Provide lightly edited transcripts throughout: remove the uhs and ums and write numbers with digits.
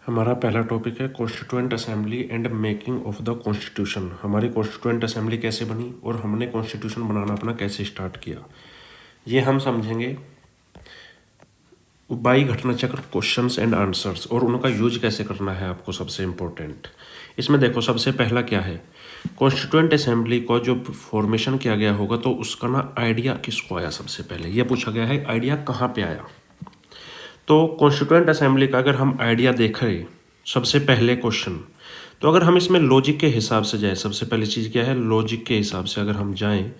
हमारा पहला टॉपिक है constituent assembly and making of the constitution. हमारी कॉन्स्टिट्यूएंट असेंबली कैसे बनी और हमने कॉन्स्टिट्यूशन बनाना अपना कैसे स्टार्ट किया, ये हम समझेंगे बाई घटना चक्र क्वेश्चंस एंड आंसर्स, और उनका यूज कैसे करना है आपको सबसे इम्पोर्टेंट। इसमें देखो सबसे पहला क्या है, कॉन्स्टिट्यूएंट असेंबली को जो फॉर्मेशन किया गया होगा तो उसका ना आइडिया किसको आया, सबसे पहले ये पूछा गया है आइडिया कहाँ पे आया। तो कॉन्स्टिट्यूएंट असेंबली का अगर हम आइडिया देखें सबसे पहले क्वेश्चन, तो अगर हम इसमें लॉजिक के हिसाब से जाएं, सबसे पहली चीज़ क्या है, लॉजिक के हिसाब से अगर हम जाएं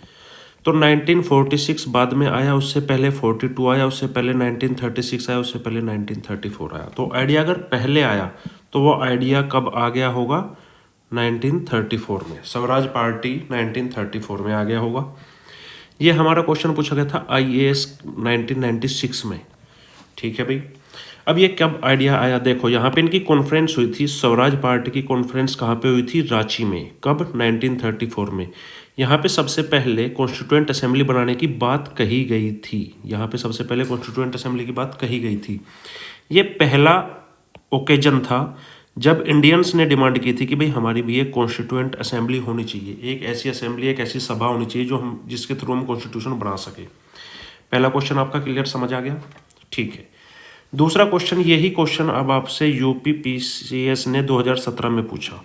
तो 1946 बाद में आया, उससे पहले 42 आया, उससे पहले 1936 आया, उससे पहले 1934 आया। तो आइडिया अगर पहले आया तो वो आइडिया कब आ गया होगा, 1934 में। स्वराज पार्टी 1934 में आ गया होगा। ये हमारा क्वेश्चन पूछा गया था IAS 1996 में, ठीक है भाई। अब ये कब आइडिया आया, देखो यहाँ पे इनकी कॉन्फ्रेंस हुई थी, स्वराज पार्टी की कॉन्फ्रेंस कहाँ पे हुई थी, रांची में। कब, 1934 में। यहाँ पे सबसे पहले कॉन्स्टिट्यूएंट असेंबली बनाने की बात कही गई थी, यहाँ पे सबसे पहले कॉन्स्टिट्यूएंट असेंबली की बात कही गई थी। ये पहला ओकेजन था जब इंडियंस ने डिमांड की थी कि भाई हमारी भी एक कॉन्स्टिट्यूएंट असेंबली होनी चाहिए, एक ऐसी असेंबली, एक ऐसी सभा होनी चाहिए जो हम जिसके थ्रू हम कॉन्स्टिट्यूशन बना सके। पहला क्वेश्चन आपका क्लियर समझ आ गया, ठीक है। दूसरा क्वेश्चन, यही क्वेश्चन अब आपसे UPPCS ने 2017 में पूछा।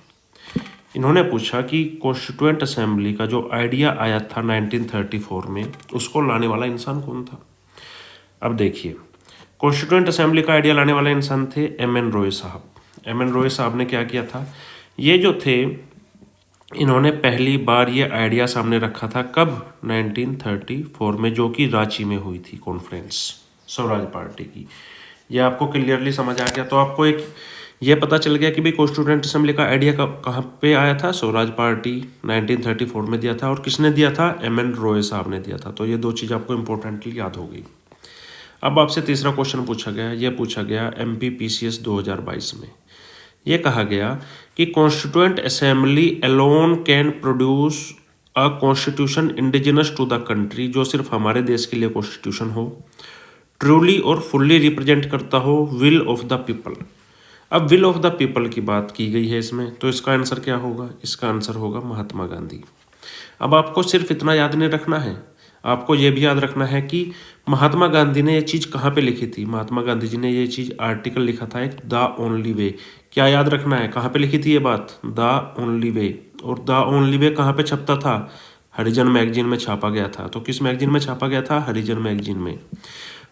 इन्होंने पूछा कि कॉन्स्टिट्यूएंट असेंबली का जो आइडिया आया था 1934 में, उसको लाने वाला इंसान कौन था। अब देखिए, कॉन्स्टिट्यूएंट असेंबली का आइडिया लाने वाले इंसान थे MN रॉय साहब। MN रॉय साहब ने क्या किया था, ये जो थे इन्होंने पहली बार ये आइडिया सामने रखा था कब, 1934 में, जो कि रांची में हुई थी कॉन्फ्रेंस स्वराज पार्टी की। ये आपको क्लियरली समझ आ गया। तो आपको एक ये पता चल गया कि भाई कॉन्स्टिट्यूएंट असेंबली का आइडिया कहाँ पे आया था, स्वराज पार्टी 1934 में दिया था, और किसने दिया था, MN रॉय साहब ने दिया था। तो ये दो चीज़ आपको इंपॉर्टेंटली याद हो गई। अब आपसे तीसरा क्वेश्चन पूछा गया, ये पूछा गया MPPCS 2022 में। ये कहा गया कि constituent assembly alone can produce a constitution indigenous to the country, जो सिर्फ हमारे देश के लिए कॉन्स्टिट्यूशन हो, ट्रूली और फुल्ली रिप्रेजेंट करता हो विल ऑफ द पीपल। अब विल ऑफ द पीपल की बात की गई है इसमें, तो इसका आंसर क्या होगा, इसका आंसर होगा महात्मा गांधी। अब आपको सिर्फ इतना याद नहीं रखना है, आपको ये भी याद रखना है कि महात्मा गांधी ने ये चीज़ कहाँ पे लिखी थी। महात्मा गांधी जी ने ये चीज़ आर्टिकल लिखा था एक, द ओनली वे। क्या याद रखना है, कहाँ पे लिखी थी ये बात, द ओनली वे। और द ओनली वे कहाँ पे छपता था, हरिजन मैगजीन में छापा गया था। तो किस मैगजीन में छापा गया था, हरिजन मैगजीन में।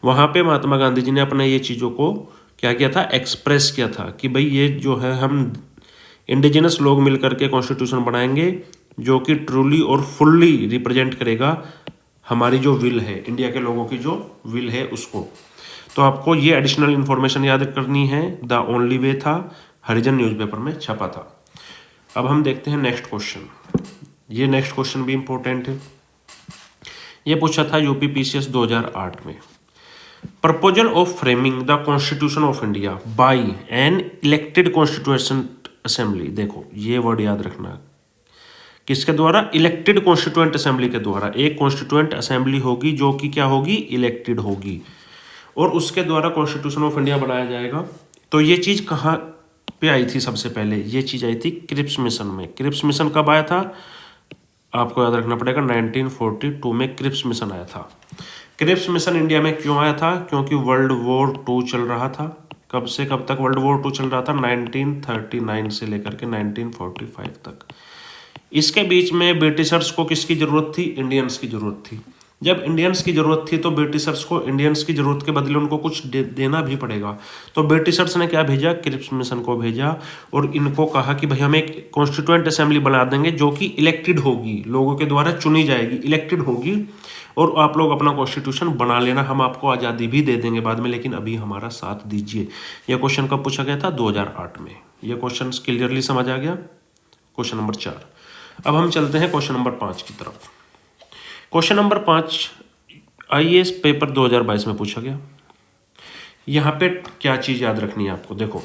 वहाँ पे महात्मा गांधी जी ने अपने ये चीज़ों को क्या किया था, एक्सप्रेस किया था कि भाई ये जो है हम इंडिजिनस लोग मिल करके कॉन्स्टिट्यूशन बनाएंगे जो कि ट्रूली और फुल्ली रिप्रेजेंट करेगा हमारी जो विल है, इंडिया के लोगों की जो विल है उसको। तो आपको ये एडिशनल इन्फॉर्मेशन याद करनी है, द ओनली वे था, हरिजन न्यूज़पेपर में छपा था। अब हम देखते हैं नेक्स्ट क्वेश्चन। ये नेक्स्ट क्वेश्चन भी इंपॉर्टेंट है। ये पूछा था UPPCS 2008 में। Proposal of framing the constitution of India by an elected constituent assembly. देखो ये वर्ड याद रखना, किसके द्वारा, इलेक्टेड कॉन्स्टिट्यूएंट असेंबली के द्वारा। एक कॉन्स्टिट्यूएंट असेंबली होगी जो कि क्या होगी, इलेक्टेड होगी, और उसके द्वारा कॉन्स्टिट्यूशन ऑफ इंडिया बनाया जाएगा। तो ये चीज़ कहाँ पे आई थी, सबसे पहले ये चीज़ आई थी क्रिप्स मिशन में। क्रिप्स मिशन कब आया था, आपको याद रखना पड़ेगा, 1942 में क्रिप्स मिशन आया था। क्रिप्स मिशन इंडिया में क्यों आया था, क्योंकि वर्ल्ड वॉर 2 चल रहा था। कब से कब तक वर्ल्ड वॉर 2 चल रहा था, 1939 से लेकर के 1945 तक। इसके बीच में ब्रिटिशर्स को किसकी ज़रूरत थी, इंडियंस की ज़रूरत थी। जब इंडियंस की ज़रूरत थी तो ब्रिटिशर्स को इंडियंस की ज़रूरत के बदले उनको कुछ देना भी पड़ेगा। तो ब्रिटिशर्स ने क्या भेजा, क्रिप्स मिशन को भेजा, और इनको कहा कि भाई हम एक कॉन्स्टिट्यूएंट असेंबली बना देंगे जो कि इलेक्टेड होगी, लोगों के द्वारा चुनी जाएगी, इलेक्टेड होगी, और आप लोग अपना कॉन्स्टिट्यूशन बना लेना, हम आपको आज़ादी भी दे देंगे बाद में, लेकिन अभी हमारा साथ दीजिए। यह क्वेश्चन कब पूछा गया था, 2008 में। यह क्वेश्चन क्लियरली समझ आ गया। Question number 4। अब हम चलते हैं क्वेश्चन नंबर 5 की तरफ। क्वेश्चन नंबर 5 IAS पेपर 2022 में पूछा गया। यहाँ पे क्या चीज़ याद रखनी है आपको, देखो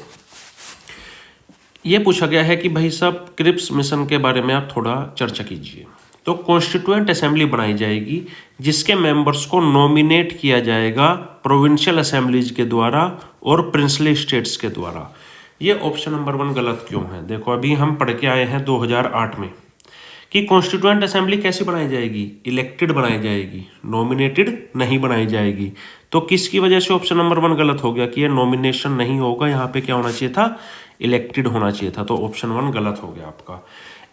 ये पूछा गया है कि भाई साहब क्रिप्स मिशन के बारे में आप थोड़ा चर्चा कीजिए। तो कॉन्स्टिट्यूएंट असेंबली बनाई जाएगी जिसके मेंबर्स को नॉमिनेट किया जाएगा प्रोविंशियल असेंबलीज के द्वारा और प्रिंसली स्टेट्स के द्वारा। ये ऑप्शन नंबर 1 गलत क्यों है? देखो अभी हम पढ़ के आए हैं 2008 में कि कॉन्स्टिट्यूएंट असेंबली कैसी बनाई जाएगी? इलेक्टेड बनाई जाएगी, नॉमिनेटेड नहीं बनाई जाएगी। तो किसकी वजह से ऑप्शन नंबर 1 गलत हो गया कि ये नॉमिनेशन नहीं होगा, यहाँ पे क्या होना चाहिए था? इलेक्टेड होना चाहिए था। तो ऑप्शन 1 गलत हो गया आपका।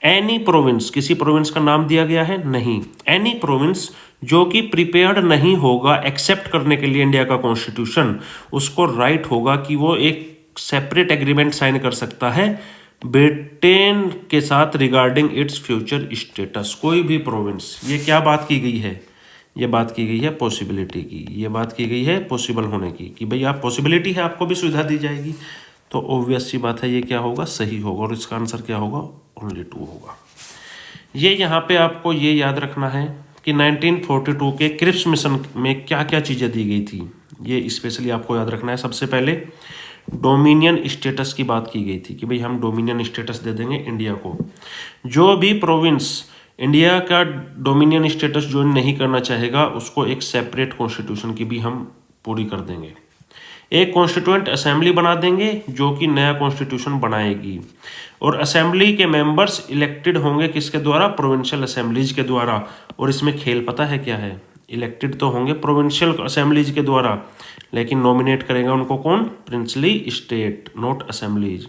एनी प्रोविंस, किसी प्रोविंस का नाम दिया गया है? नहीं। एनी प्रोविंस जो कि प्रिपेयर्ड नहीं होगा एक्सेप्ट करने के लिए इंडिया का कॉन्स्टिट्यूशन, उसको राइट होगा कि वो एक सेपरेट एग्रीमेंट साइन कर सकता है ब्रिटेन के साथ रिगार्डिंग इट्स फ्यूचर स्टेटस। कोई भी प्रोविंस, ये क्या बात की गई है? ये बात की गई है पॉसिबिलिटी की, ये बात की गई है पॉसिबल होने की, कि भाई आप पॉसिबिलिटी है, आपको भी सुविधा दी जाएगी। तो ऑब्वियस सी बात है, ये क्या होगा? सही होगा। और इसका आंसर क्या होगा? ओनली 2 होगा। ये यहाँ पे आपको ये याद रखना है कि 1942 के क्रिप्स मिशन में क्या क्या चीज़ें दी गई थी, ये स्पेशली आपको याद रखना है। सबसे पहले डोमिनियन स्टेटस की बात की गई थी कि भाई हम डोमिनियन स्टेटस दे देंगे इंडिया को। जो भी प्रोविंस इंडिया का डोमिनियन स्टेटस ज्वाइन नहीं करना चाहेगा, उसको एक सेपरेट कॉन्स्टिट्यूशन की भी हम पूरी कर देंगे। एक कॉन्स्टिट्यूएंट असेंबली बना देंगे जो कि नया कॉन्स्टिट्यूशन बनाएगी। और असेंबली के मेंबर्स इलेक्टेड होंगे किसके द्वारा? प्रोविंशियल असेंबलीज के द्वारा। और इसमें खेल पता है क्या है? इलेक्टेड तो होंगे प्रोविंशियल असेंबलीज के द्वारा, लेकिन नॉमिनेट करेगा उनको कौन? Princely state, not assemblies.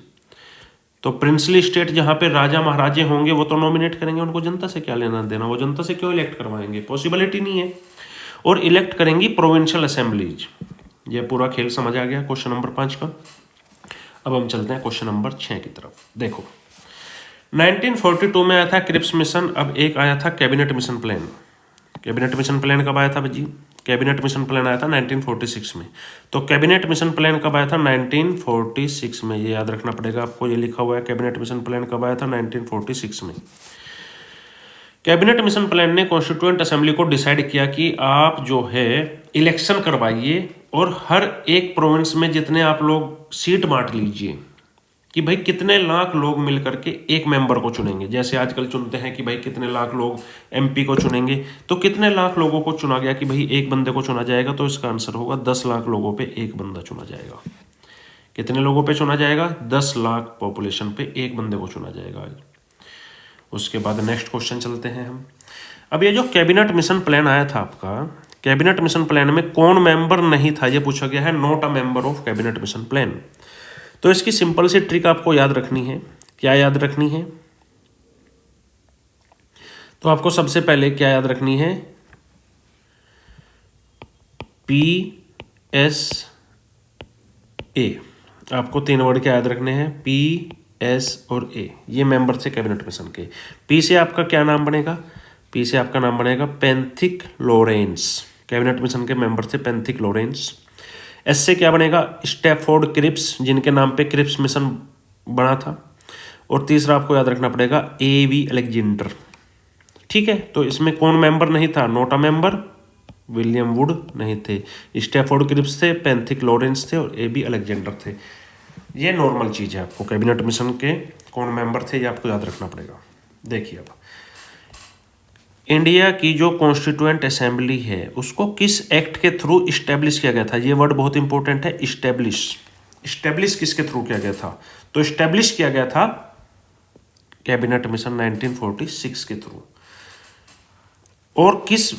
तो प्रिंसली स्टेट जहाँ पे राजा महाराजे होंगे वो तो नॉमिनेट करेंगे, उनको जनता से क्या लेना देना? वो जनता से क्यों इलेक्ट करवाएंगे? पॉसिबिलिटी नहीं है। और इलेक्ट करेंगी प्रोविंशियल असेंबलीज। ये पूरा खेल समझ आ गया क्वेश्चन नंबर 5 का। अब हम चलते हैं क्वेश्चन नंबर 6 की तरफ। देखो 1942 में आया था क्रिप्स मिशन, अब एक आया था cabinet mission plan. Cabinet mission plan कब आया था भाई? कैबिनेट मिशन प्लान आया था 1946 में। तो कैबिनेट मिशन प्लान कब आया था? 1946 में। ये याद रखना पड़ेगा आपको, ये लिखा हुआ है कैबिनेट मिशन प्लान कब आया था? 1946 में। कैबिनेट मिशन प्लान ने कॉन्स्टिट्यूएंट असेंबली को डिसाइड किया कि आप जो है इलेक्शन करवाइए और हर एक प्रोविंस में जितने आप लोग सीट बांट लीजिए कि भाई कितने लाख लोग मिल करके एक मेंबर को चुनेंगे। जैसे आजकल चुनते हैं कि भाई कितने लाख लोग एमपी को चुनेंगे, तो कितने लाख लोगों को चुना गया कि भाई एक बंदे को चुना जाएगा। तो इसका आंसर होगा 10 लाख लोगों पे एक बंदा चुना जाएगा। कितने लोगों पे चुना जाएगा? 10 लाख पॉपुलेशन पे एक बंदे को चुना जाएगा। उसके बाद नेक्स्ट क्वेश्चन चलते हैं हम। अब ये जो कैबिनेट मिशन प्लान आया था आपका, कैबिनेट मिशन प्लान में कौन मेंबर नहीं था ये पूछा गया है, not a member of cabinet mission plan. तो इसकी सिंपल सी ट्रिक आपको याद रखनी है। क्या याद रखनी है? तो आपको सबसे पहले क्या याद रखनी है? PSA। आपको 3 वर्ड क्या याद रखने हैं? PS और A, ये मेंबर थे कैबिनेट मिशन के। P से आपका क्या नाम बनेगा? P से आपका नाम बनेगा पेंथिक लॉरेंस। कैबिनेट मिशन के मेंबर थे पेंथिक लॉरेंस। S से क्या बनेगा? स्टैफोर्ड क्रिप्स, जिनके नाम पे क्रिप्स मिशन बना था। और तीसरा आपको याद रखना पड़ेगा AV अलेक्जेंडर। ठीक है, तो इसमें कौन मेंबर नहीं था? Not a member, William would नहीं थे, स्टैफोर्ड क्रिप्स थे, पेंथिक लॉरेंस थे और AV अलेक्जेंडर थे। ये नॉर्मल चीज़ है। आपको कैबिनेट मिशन के कौन मेंबर थे ये आपको याद रखना पड़ेगा। देखिए अब इंडिया की जो कॉन्स्टिट्यूएंट असेंबली है उसको किस एक्ट के थ्रू इस्टेब्लिश किया गया था? ये वर्ड बहुत इंपॉर्टेंट है, इस्टेब्लिश। इस्टेब्लिश किसके थ्रू किया गया था? तो इस्टेब्लिश किया गया था कैबिनेट मिशन 1946 के थ्रू। और किस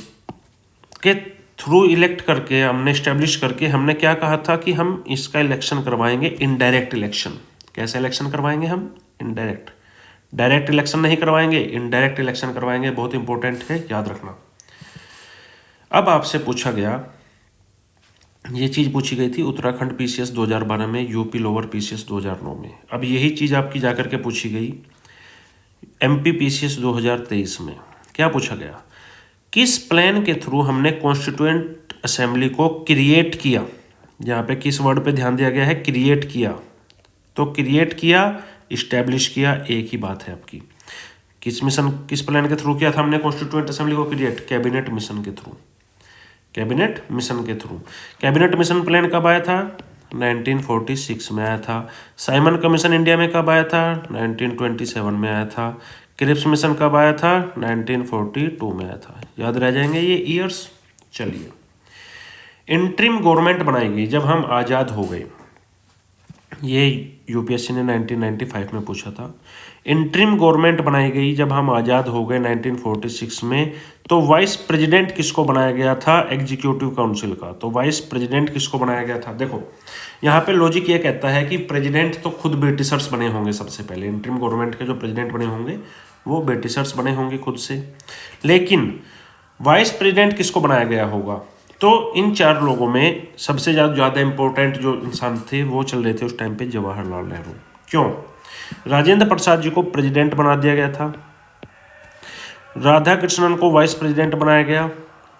के थ्रू इलेक्ट करके हमने इस्टेब्लिश करके हमने क्या कहा था कि हम इसका इलेक्शन करवाएंगे इनडायरेक्ट इलेक्शन। कैसे इलेक्शन करवाएंगे हम? इनडायरेक्ट। डायरेक्ट इलेक्शन नहीं करवाएंगे, इनडायरेक्ट इलेक्शन करवाएंगे। बहुत इंपॉर्टेंट है, याद रखना। अब आपसे पूछा गया, ये चीज़ पूछी गई थी उत्तराखंड PCS 2012 में, यूपी लोअर PCS 2009 में। अब यही चीज़ आपकी जाकर के पूछी गई MP PCS 2023 में। क्या पूछा गया? किस प्लान के थ्रू हमने कॉन्स्टिट्यूएंट असेंबली को क्रिएट किया? यहाँ पे किस वर्ड पे ध्यान दिया गया है? क्रिएट किया। तो क्रिएट किया, इस्टेब्लिश किया, एक ही बात है आपकी। किस मिशन, किस प्लान के थ्रू किया था हमने कॉन्स्टिट्यूएंट असेंबली को क्रिएट? कैबिनेट मिशन के थ्रू। कैबिनेट मिशन के थ्रू। कैबिनेट मिशन प्लान कब आया था? 1946 में आया था। साइमन कमीशन इंडिया में कब आया था? 1927 में आया था। क्रिप्स मिशन कब आया था? 1942 में आया था। याद रह जाएंगे ये ईयर्स। चलिए, इंटरिम गवर्नमेंट बनाई गई जब हम आज़ाद हो गए। ये यूपीएससी ने 1995 में पूछा था। इंटरिम गवर्नमेंट बनाई गई जब हम आज़ाद हो गए 1946 में, तो वाइस प्रेसिडेंट किसको बनाया गया था एग्जीक्यूटिव काउंसिल का? तो वाइस प्रेसिडेंट किसको बनाया गया था? देखो यहाँ पे लॉजिक ये कहता है कि प्रेसिडेंट तो खुद ब्रिटिशर्स बने होंगे सबसे पहले, इंटरिम गवर्नमेंट के जो प्रेसिडेंट बने होंगे वो ब्रिटिशर्स बने होंगे खुद से, लेकिन वाइस प्रेसिडेंट किसको बनाया गया होगा? तो इन चार लोगों में सबसे ज़्यादा इंपॉर्टेंट जो इंसान थे वो चल रहे थे उस टाइम पे जवाहरलाल नेहरू। क्यों? राजेंद्र प्रसाद जी को प्रेसिडेंट बना दिया गया था, राधा कृष्णन को वाइस प्रेसिडेंट बनाया गया,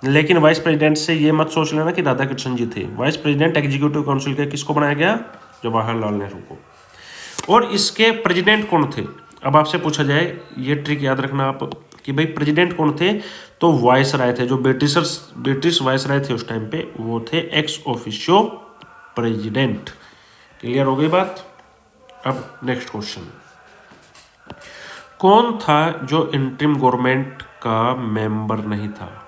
लेकिन वाइस प्रेसिडेंट से ये मत सोच लेना कि राधा कृष्णन जी थे। वाइस प्रेसिडेंट एग्जीक्यूटिव काउंसिल के किसको बनाया गया? जवाहरलाल नेहरू को। और इसके प्रेसिडेंट कौन थे? अब आपसे पूछा जाए, ये ट्रिक याद रखना आप कि भाई प्रेसिडेंट कौन थे, तो वाइस राय थे, जो ब्रिटिश वाइस राय थे उस टाइम पे वो थे एक्स ऑफिशियो प्रेसिडेंट। क्लियर हो गई बात? अब नेक्स्ट क्वेश्चन, कौन था जो इंटरिम गवर्नमेंट का मेंबर नहीं था?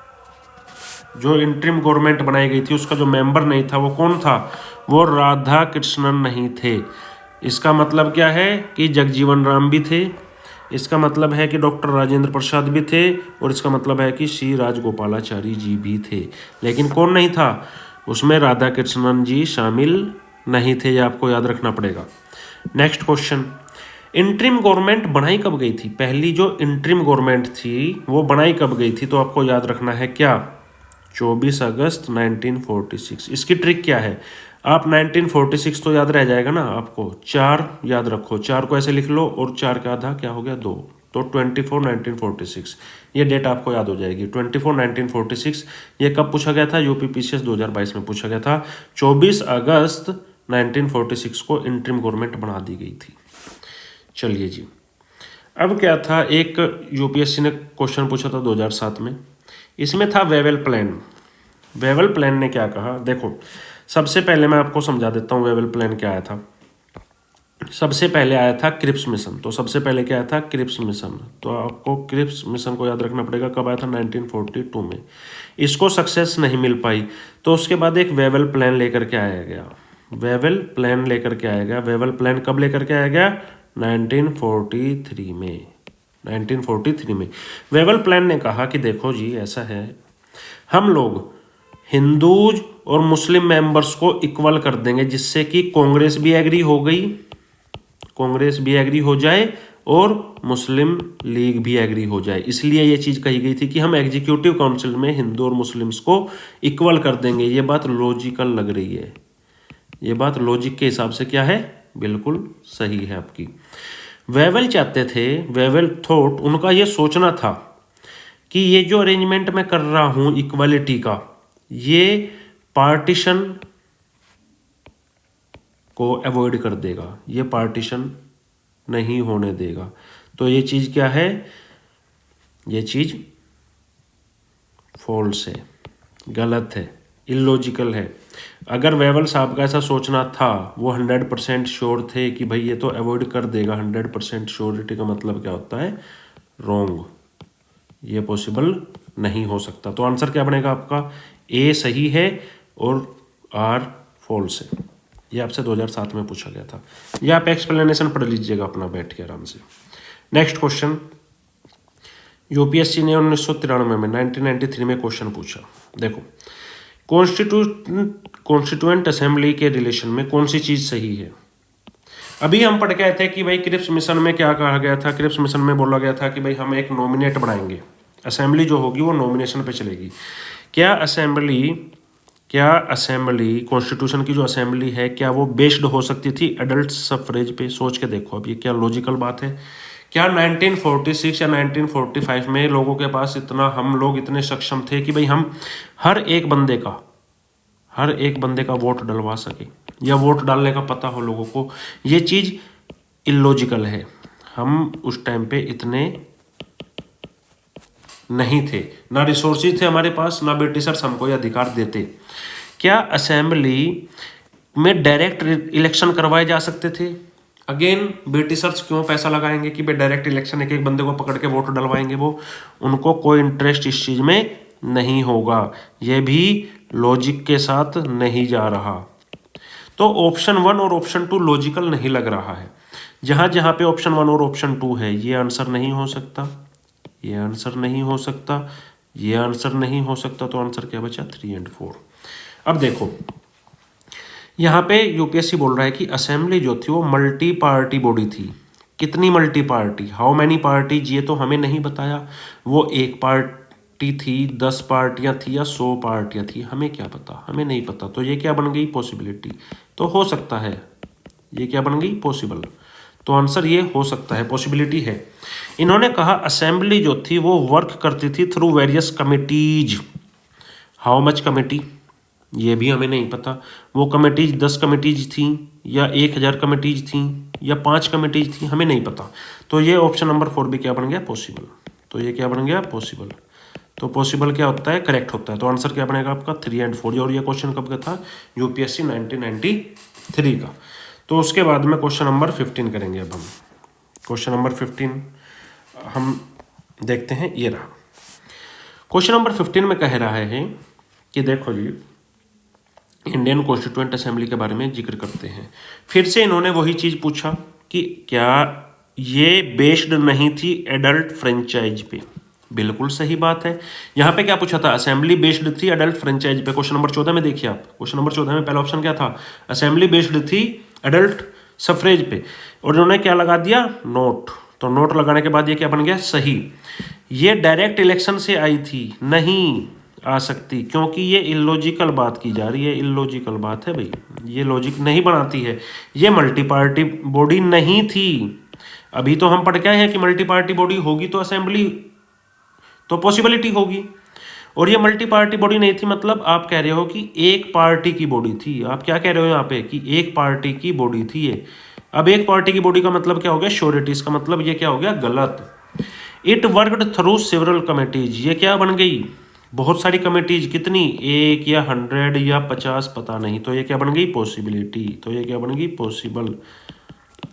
जो इंटरिम गवर्नमेंट बनाई गई थी उसका जो मेंबर नहीं था वो कौन था? वो राधा कृष्णन नहीं थे। इसका मतलब क्या है कि जगजीवन राम भी थे, इसका मतलब है कि डॉक्टर राजेंद्र प्रसाद भी थे, और इसका मतलब है कि श्री राजगोपालाचारी जी भी थे। लेकिन कौन नहीं था उसमें? राधा कृष्णन जी शामिल नहीं थे, ये आपको याद रखना पड़ेगा। नेक्स्ट क्वेश्चन, इंटरिम गवर्नमेंट बनाई कब गई थी? पहली जो इंटरिम गवर्नमेंट थी वो बनाई कब गई थी? तो आपको याद रखना है क्या? 24 अगस्त 1946। इसकी ट्रिक क्या है? आप 1946 तो याद रह जाएगा ना आपको, 4 याद रखो, 4 को ऐसे लिख लो और 4 का आधा क्या हो गया? 2, तो 24 1946 ये डेट आपको याद हो जाएगी। 24 1946 ये कब पूछा गया था? यूपीपीसीएस 2022 में पूछा गया था। 24 अगस्त 1946 को इंटरिम गवर्नमेंट बना दी गई थी। चलिए जी, अब क्या था, एक यूपीएससी ने क्वेश्चन पूछा था 2007 में, इसमें था वेवेल प्लान। वेवेल प्लान ने क्या कहा? देखो सबसे पहले मैं आपको समझा देता हूँ वेवेल प्लान क्या आया था। सबसे पहले आया था क्रिप्स मिशन। तो सबसे पहले क्या आया था? Cripps mission. तो आपको क्रिप्स मिशन को याद रखना पड़ेगा, कब आया था? 1942 में। इसको सक्सेस नहीं मिल पाई, तो उसके बाद एक वेवेल प्लान लेकर के आया गया। वेवेल प्लान लेकर के आया गया। वेवेल प्लान कब लेकर के आया गया? 1943 में। 1943 में वेवेल प्लान ने कहा कि देखो जी ऐसा है, हम लोग हिंदूज और मुस्लिम मेंबर्स को इक्वल कर देंगे, जिससे कि कांग्रेस भी एग्री हो गई, कांग्रेस भी एग्री हो जाए और मुस्लिम लीग भी एग्री हो जाए। इसलिए ये चीज़ कही गई थी कि हम एग्जीक्यूटिव काउंसिल में हिंदू और मुस्लिम्स को इक्वल कर देंगे। ये बात लॉजिकल लग रही है, ये बात लॉजिक के हिसाब से क्या है? बिल्कुल सही है आपकी। वेवेल चाहते थे, वेवेल थॉट, उनका ये सोचना था कि ये जो अरेंजमेंट मैं कर रहा हूँ इक्वालिटी का, ये पार्टीशन को अवॉइड कर देगा, ये पार्टीशन नहीं होने देगा। तो ये चीज़ क्या है? ये चीज़ फॉल्स है, गलत है, इलॉजिकल है। अगर वेवेल साहब का ऐसा सोचना था, वो 100% श्योर थे कि भाई ये तो अवॉइड कर देगा, 100% श्योरिटी का मतलब क्या होता है? रॉन्ग, ये पॉसिबल नहीं हो सकता। तो आंसर क्या बनेगा आपका? ए सही है और आर फॉल्स है। ये आपसे 2007 में पूछा गया था। ये आप एक्सप्लेनेशन पढ़ लीजिएगा अपना बैठ के आराम से। नेक्स्ट क्वेश्चन, यूपीएससी ने 1993 में 1993 में क्वेश्चन पूछा। देखो कॉन्स्टिट्यूएंट असेंबली के रिलेशन में कौन सी चीज़ सही है? अभी हम पढ़ के आए थे कि भाई क्रिप्स मिशन में क्या कहा गया था? क्रिप्स मिशन में बोला गया था कि भाई हम एक नॉमिनेट बनाएंगे, असेंबली जो होगी वो नॉमिनेशन पे चलेगी। क्या असेंबली कॉन्स्टिट्यूशन की जो असेंबली है, क्या वो बेस्ड हो सकती थी एडल्ट सफरेज पे? सोच के देखो, अब ये क्या लॉजिकल बात है? क्या 1946 या 1945 में लोगों के पास इतना, हम लोग इतने सक्षम थे कि भाई हम हर एक बंदे का वोट डलवा सके, या वोट डालने का पता हो लोगों को? ये चीज़ इलॉजिकल है। हम उस टाइम पे इतने नहीं थे, ना रिसोर्सेज थे हमारे पास, ना ब्रिटिशर्स हमको ये अधिकार देते। क्या असेंबली में डायरेक्ट इलेक्शन करवाए जा सकते थे? अगेन ब्रिटिशर्स क्यों पैसा लगाएंगे कि भाई डायरेक्ट इलेक्शन एक एक बंदे को पकड़ के वोट डलवाएंगे? वो उनको कोई इंटरेस्ट इस चीज़ में नहीं होगा, ये भी लॉजिक के साथ नहीं जा रहा। तो ऑप्शन 1 और ऑप्शन 2 लॉजिकल नहीं लग रहा है। जहाँ जहाँ पे ऑप्शन 1 और ऑप्शन 2 है ये आंसर नहीं हो सकता, ये आंसर नहीं हो सकता, ये आंसर नहीं हो सकता, तो आंसर क्या बचा 3 एंड 4। अब देखो यहाँ पे यूपीएससी बोल रहा है कि असेंबली जो थी वो मल्टी पार्टी बॉडी थी। कितनी multi party, how many parties, ये तो हमें नहीं बताया। वो एक पार्टी थी, 10 पार्टियां थी या 100 पार्टियां थी, हमें क्या पता, हमें नहीं पता। तो ये क्या बन गई पॉसिबिलिटी, तो हो सकता है, ये क्या बन गई पॉसिबल, तो आंसर ये हो सकता है, पॉसिबिलिटी है। इन्होंने कहा असेंबली जो थी वो वर्क करती थी through various committees. How much committee, ये भी हमें नहीं पता। वो कमेटीज 10 कमेटीज थी या 1000 कमेटीज थी या 5 कमेटीज थी, हमें नहीं पता। तो ये ऑप्शन नंबर 4 भी क्या बन गया पॉसिबल, तो ये क्या बन गया पॉसिबल। तो पॉसिबल क्या होता है, करेक्ट होता है। तो आंसर क्या बनेगा आपका 3 एंड 4। और ये क्वेश्चन कब का था, यूपीएससी 1993 का। तो उसके बाद में क्वेश्चन नंबर 15 करेंगे। अब हम क्वेश्चन नंबर 15 हम देखते हैं, ये रहा। क्वेश्चन नंबर 15 में कह रहा है कि देखो जी, इंडियन कॉन्स्टिट्यूएंट असेंबली के बारे में जिक्र करते हैं। फिर से इन्होंने वही चीज़ पूछा कि क्या ये बेस्ड नहीं थी एडल्ट फ्रेंचाइज पे। बिल्कुल सही बात है। यहाँ पे क्या पूछा था, असेंबली बेस्ड थी एडल्ट फ्रेंचाइज पे। क्वेश्चन नंबर 14 में देखिए आप, क्वेश्चन नंबर 14 में पहला ऑप्शन क्या था, असेंबली बेस्ड थी एडल्ट सफरेज पे, और इन्होंने क्या लगा दिया, नोट। तो नोट लगाने के बाद ये क्या बन गया, सही। ये डायरेक्ट इलेक्शन से आई थी, नहीं आ सकती, क्योंकि ये इलॉजिकल बात की जा रही है, इलॉजिकल बात है भाई, ये लॉजिक नहीं बनाती है। ये मल्टी पार्टी बॉडी नहीं थी। अभी तो हम पढ़ के आए हैं कि मल्टी पार्टी बॉडी होगी तो असेंबली तो पॉसिबिलिटी होगी, और ये मल्टी पार्टी बॉडी नहीं थी। मतलब आप कह रहे हो कि एक पार्टी की बॉडी थी। आप क्या कह रहे हो यहाँ पे कि एक पार्टी की बॉडी थी ये। अब एक पार्टी की बॉडी का मतलब क्या हो गया, श्योरिटी। इसका मतलब ये क्या हो गया, गलत। It worked through several committees, ये क्या बन गई, बहुत सारी कमेटीज। कितनी, 1 या 100 या 50, पता नहीं। तो ये क्या बन गई पॉसिबिलिटी, तो ये क्या बन गई पॉसिबल।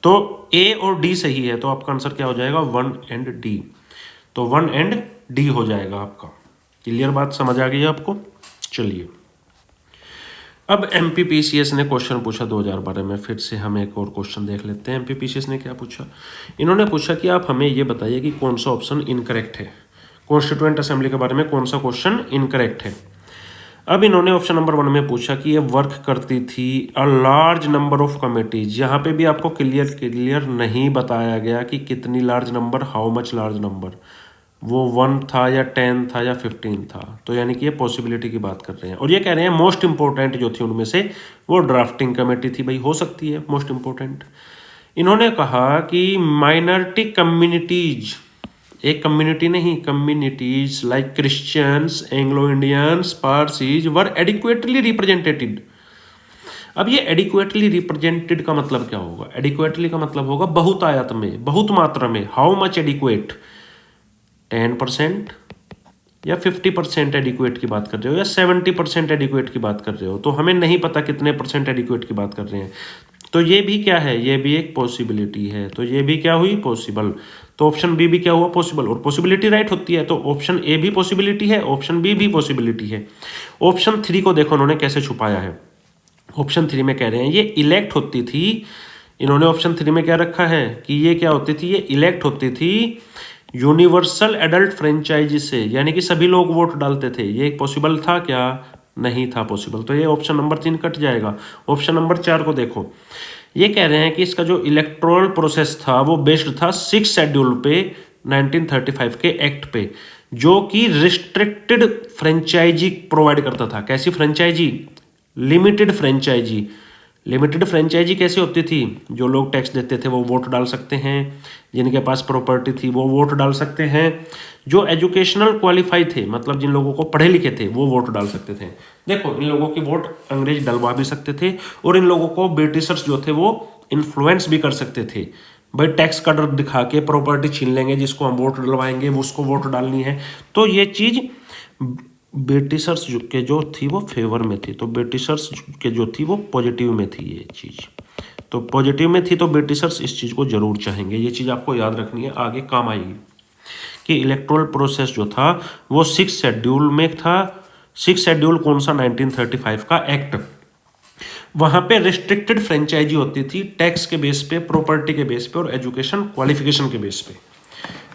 तो ए और डी सही है, तो आपका आंसर क्या हो जाएगा 1 एंड डी। तो 1 एंड डी हो जाएगा आपका। क्लियर बात, समझ आ गई आपको। चलिए अब एमपीपीसीएस ने क्वेश्चन पूछा 2012 में। फिर से हम एक और क्वेश्चन देख लेते हैं। एमपीपीसीएस ने क्या पूछा, इन्होंने पूछा कि आप हमें ये बताइए कि कौन सा ऑप्शन इनकरेक्ट है, कॉन्स्टिट्यूएंट असेंबली के बारे में कौन सा क्वेश्चन इनकरेक्ट है। अब इन्होंने ऑप्शन नंबर 1 में पूछा कि ये वर्क करती थी a large number of committees. यहाँ पे भी आपको क्लियर नहीं बताया गया कि कितनी large number, how much large number, वो 1 था या 10 था या 15 था। तो यानी कि ये पॉसिबिलिटी की बात कर रहे हैं। और ये कह रहे हैं मोस्ट इंपॉर्टेंट जो थी उनमें से वो ड्राफ्टिंग कमेटी थी। भाई हो सकती है मोस्ट इंपॉर्टेंट। इन्होंने कहा कि माइनॉरिटी कम्युनिटीज, एक कम्युनिटी नहीं, communities like Christians, Anglo Indians, Parsis were adequately represented. अब ये एडिक्वेटली रिप्रेजेंटेड का मतलब क्या होगा, एडिक्वेटली का मतलब होगा बहुतायत में, बहुत मात्रा में। हाउ मच एडिक्वेट, 10% या 50% एडिक्वेट की बात कर रहे हो या 70% एडिक्वेट की बात कर रहे हो, तो हमें नहीं पता कितने परसेंट एडिक्वेट की बात कर रहे हैं। तो ये भी क्या है, ये भी एक पॉसिबिलिटी है। तो ये भी क्या हुई पॉसिबल। तो ऑप्शन बी भी क्या हुआ पॉसिबल, और पॉसिबिलिटी राइट होती है। तो ऑप्शन ए भी पॉसिबिलिटी है, ऑप्शन बी भी पॉसिबिलिटी है। ऑप्शन 3 को देखो उन्होंने कैसे छुपाया है। ऑप्शन 3 में कह रहे हैं ये इलेक्ट होती थी। इन्होंने ऑप्शन 3 में क्या रखा है कि ये क्या होती थी, ये इलेक्ट होती थी यूनिवर्सल एडल्ट फ्रेंचाइजी से, यानी कि सभी लोग वोट डालते थे। ये पॉसिबल था क्या, नहीं था पॉसिबल। तो ये ऑप्शन नंबर 3 कट जाएगा। ऑप्शन नंबर 4 को देखो, ये कह रहे हैं कि इसका जो इलेक्टोरल प्रोसेस था वो बेस्ड था 6 शेड्यूल पे 1935 के एक्ट पे, जो कि रिस्ट्रिक्टेड फ्रेंचाइजी प्रोवाइड करता था। कैसी franchise, limited franchise. Limited franchise कैसे होती थी, जो लोग टैक्स देते थे वो वोट डाल सकते हैं, जिनके पास प्रॉपर्टी थी वो वोट डाल सकते हैं, जो एजुकेशनल क्वालिफाई थे, मतलब जिन लोगों को पढ़े लिखे थे वो वोट डाल सकते थे। देखो इन लोगों की वोट अंग्रेज डलवा भी सकते थे, और इन लोगों को ब्रिटिशर्स जो थे वो इन्फ्लुएंस भी कर सकते थे। भाई टैक्स का डर दिखा के प्रॉपर्टी छीन लेंगे, जिसको हम वोट डलवाएंगे उसको वोट डालनी है। तो ये चीज़ ब्रिटिशर्स के जो थी वो फेवर में थी, तो ब्रिटिशर्स के जो थी वो पॉजिटिव में थी ये चीज़। तो पॉजिटिव में थी तो ब्रिटिशर्स इस चीज़ को जरूर चाहेंगे। ये चीज़ आपको याद रखनी है, आगे काम आएगी। कि इलेक्टोरल प्रोसेस जो था वो 6 शेड्यूल में था। 6 शेड्यूल कौन सा, 1935 का एक्ट। वहाँ पे रिस्ट्रिक्टेड फ्रेंचाइजी होती थी टैक्स के बेस पे, प्रॉपर्टी के बेस पे और एजुकेशन क्वालिफिकेशन के बेस पे।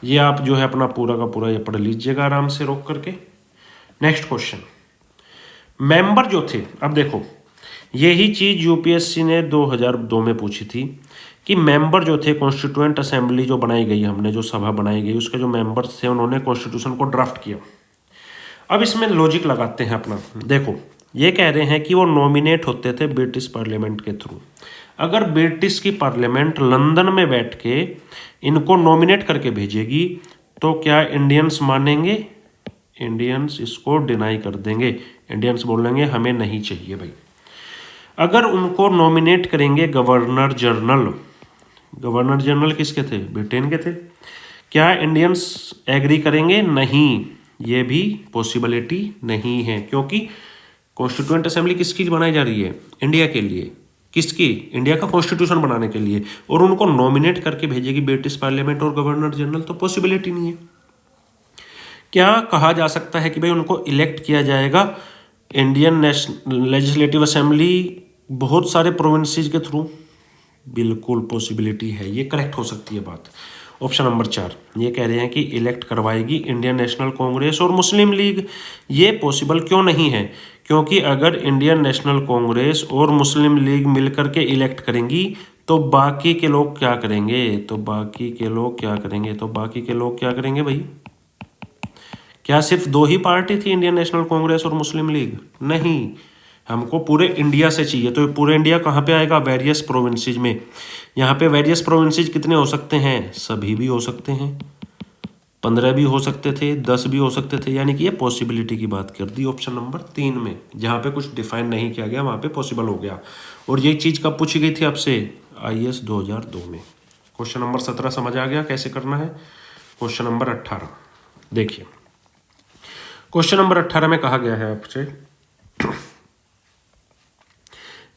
ये आप जो है अपना पूरा का पूरा ये पढ़ लीजिएगा आराम से रोक करके। नेक्स्ट क्वेश्चन, मेंबर जो थे, अब देखो यही चीज यूपीएससी ने 2002 में पूछी थी कि मेंबर जो थे कॉन्स्टिट्यूएंट असेंबली जो बनाई गई, हमने जो सभा बनाई गई उसके जो मेंबर्स थे उन्होंने कॉन्स्टिट्यूशन को ड्राफ्ट किया। अब इसमें लॉजिक लगाते हैं अपना। देखो ये कह रहे हैं कि वो नॉमिनेट होते थे ब्रिटिश पार्लियामेंट के थ्रू। अगर ब्रिटिश की पार्लियामेंट लंदन में बैठ के इनको नॉमिनेट करके भेजेगी तो क्या इंडियंस मानेंगे? इंडियंस इसको डिनाई कर देंगे। इंडियंस बोलेंगे हमें नहीं चाहिए भाई। अगर उनको नॉमिनेट करेंगे गवर्नर जनरल, गवर्नर जनरल किसके थे? ब्रिटेन के थे। क्या इंडियंस एग्री करेंगे? नहीं, ये भी पॉसिबिलिटी नहीं है, क्योंकि कॉन्स्टिट्यूएंट असेंबली किसकी बनाई जा रही है? इंडिया के लिए। किसकी? इंडिया का कॉन्स्टिट्यूशन बनाने के लिए। और उनको नॉमिनेट करके भेजेगी ब्रिटिश पार्लियामेंट और गवर्नर जनरल, तो पॉसिबिलिटी नहीं है। क्या कहा जा सकता है कि भाई उनको इलेक्ट किया जाएगा इंडियन लेजिस्लेटिव असेंबली बहुत सारे प्रोविंसेस के थ्रू? बिल्कुल पॉसिबिलिटी है, ये करेक्ट हो सकती है बात। ऑप्शन नंबर 4 ये कह रहे हैं कि इलेक्ट करवाएगी इंडियन नेशनल कांग्रेस और मुस्लिम लीग। ये पॉसिबल क्यों नहीं है? क्योंकि अगर इंडियन नेशनल कांग्रेस और मुस्लिम लीग मिलकर के इलेक्ट करेंगी तो बाकी के लोग क्या करेंगे? तो बाकी के लोग क्या करेंगे भाई? क्या सिर्फ 2 ही पार्टी थी, इंडियन नेशनल कांग्रेस और मुस्लिम लीग? नहीं, हमको पूरे इंडिया से चाहिए। तो पूरे इंडिया कहाँ पे आएगा? वेरियस प्रोविंसेस में। यहाँ पे वेरियस प्रोविंसेस कितने हो सकते हैं? सभी भी हो सकते हैं, 15 भी हो सकते थे, 10 भी हो सकते थे। यानी कि ये पॉसिबिलिटी की बात कर दी ऑप्शन नंबर 3 में। जहाँ पे कुछ डिफाइन नहीं किया गया वहाँ पे पॉसिबल हो गया। और ये चीज़ कब पूछी गई थी आपसे? IAS 2002 में। क्वेश्चन नंबर 17 समझ आ गया कैसे करना है? क्वेश्चन नंबर 18 देखिए। क्वेश्चन नंबर 18 में कहा गया है आपसे,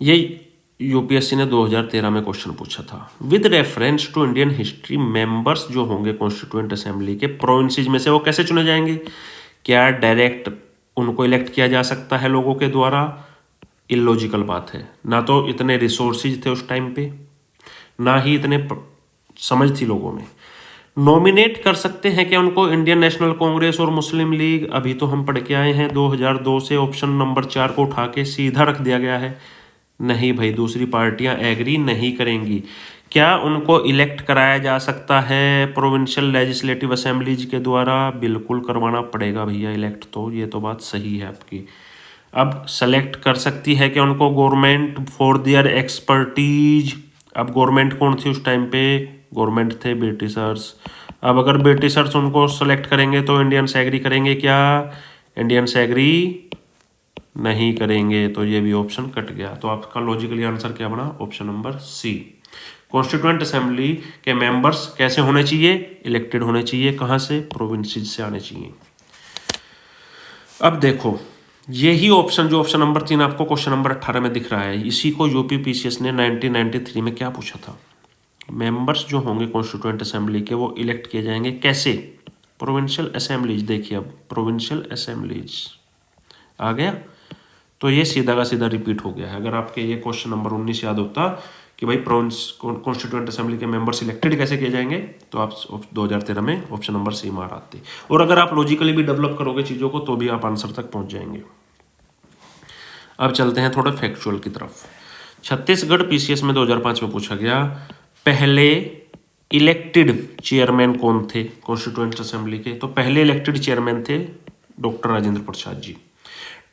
ये यूपीएससी ने 2013 में क्वेश्चन पूछा था। With reference to Indian history, members जो होंगे कॉन्स्टिट्यूएंट असेंबली के प्रोविंसेस में से वो कैसे चुने जाएंगे? क्या डायरेक्ट उनको इलेक्ट किया जा सकता है लोगों के द्वारा? इलॉजिकल बात है। ना तो इतने रिसोर्सेज थे उस टाइम पे, ना ही इतने समझ थी लोगों में। नॉमिनेट कर सकते हैं क्या उनको इंडियन नेशनल कांग्रेस और मुस्लिम लीग? अभी तो हम पढ़ के आए हैं 2002 से ऑप्शन नंबर 4 को उठा के सीधा रख दिया गया है। नहीं भाई, दूसरी पार्टियां एग्री नहीं करेंगी। क्या उनको इलेक्ट कराया जा सकता है प्रोविंशियल लेजिस्लेटिव असेंबलीज के द्वारा? बिल्कुल करवाना पड़ेगा भैया इलेक्ट, तो ये तो बात सही है आपकी। अब सेलेक्ट कर सकती है कि उनको गवर्नमेंट फॉर देयर एक्सपर्टीज। अब गवर्नमेंट कौन थी उस टाइम पे? गवर्नमेंट थे ब्रिटिशर्स। अब अगर ब्रिटिशर्स उनको सेलेक्ट करेंगे तो इंडियंस एग्री करेंगे क्या? इंडियंस एग्री नहीं करेंगे, तो ये भी ऑप्शन कट गया। तो आपका लॉजिकली आंसर क्या बना? Option number C. Constituent assembly के मेंबर्स कैसे होने चाहिए? इलेक्टेड होने चाहिए। कहाँ से? प्रोविंसेस से आने चाहिए। अब देखो यही ऑप्शन जो ऑप्शन नंबर 3 आपको क्वेश्चन नंबर 18 में दिख रहा है, इसी को यूपीपीसीएस ने 1993 में क्या पूछा था? मेंबर्स जो होंगे कॉन्स्टिट्यूएंट असेंबली के वो इलेक्ट किए जाएंगे कैसे? Provincial assemblies. देखिए अब प्रोविंशियल असेंबलीज आ गया, तो ये सीधा का सीधा रिपीट हो गया है। अगर आपके ये क्वेश्चन नंबर 19 याद होता कि भाई कॉन्स्टिट्यूएंट असेंबली के मेंबर सिलेक्टेड कैसे किए जाएंगे, तो आप 2013 में ऑप्शन नंबर सी मार आते। और अगर आप लॉजिकली भी डेवलप करोगे चीज़ों को तो भी आप आंसर तक पहुंच जाएंगे। अब चलते हैं थोड़ा फैक्चुअल की तरफ। छत्तीसगढ़ पीसीएस में 2005 में पूछा गया, पहले इलेक्टेड चेयरमैन कौन थे कॉन्स्टिट्यूएंट असेंबली के? तो पहले इलेक्टेड चेयरमैन थे doctor Rajendra Prasad ji.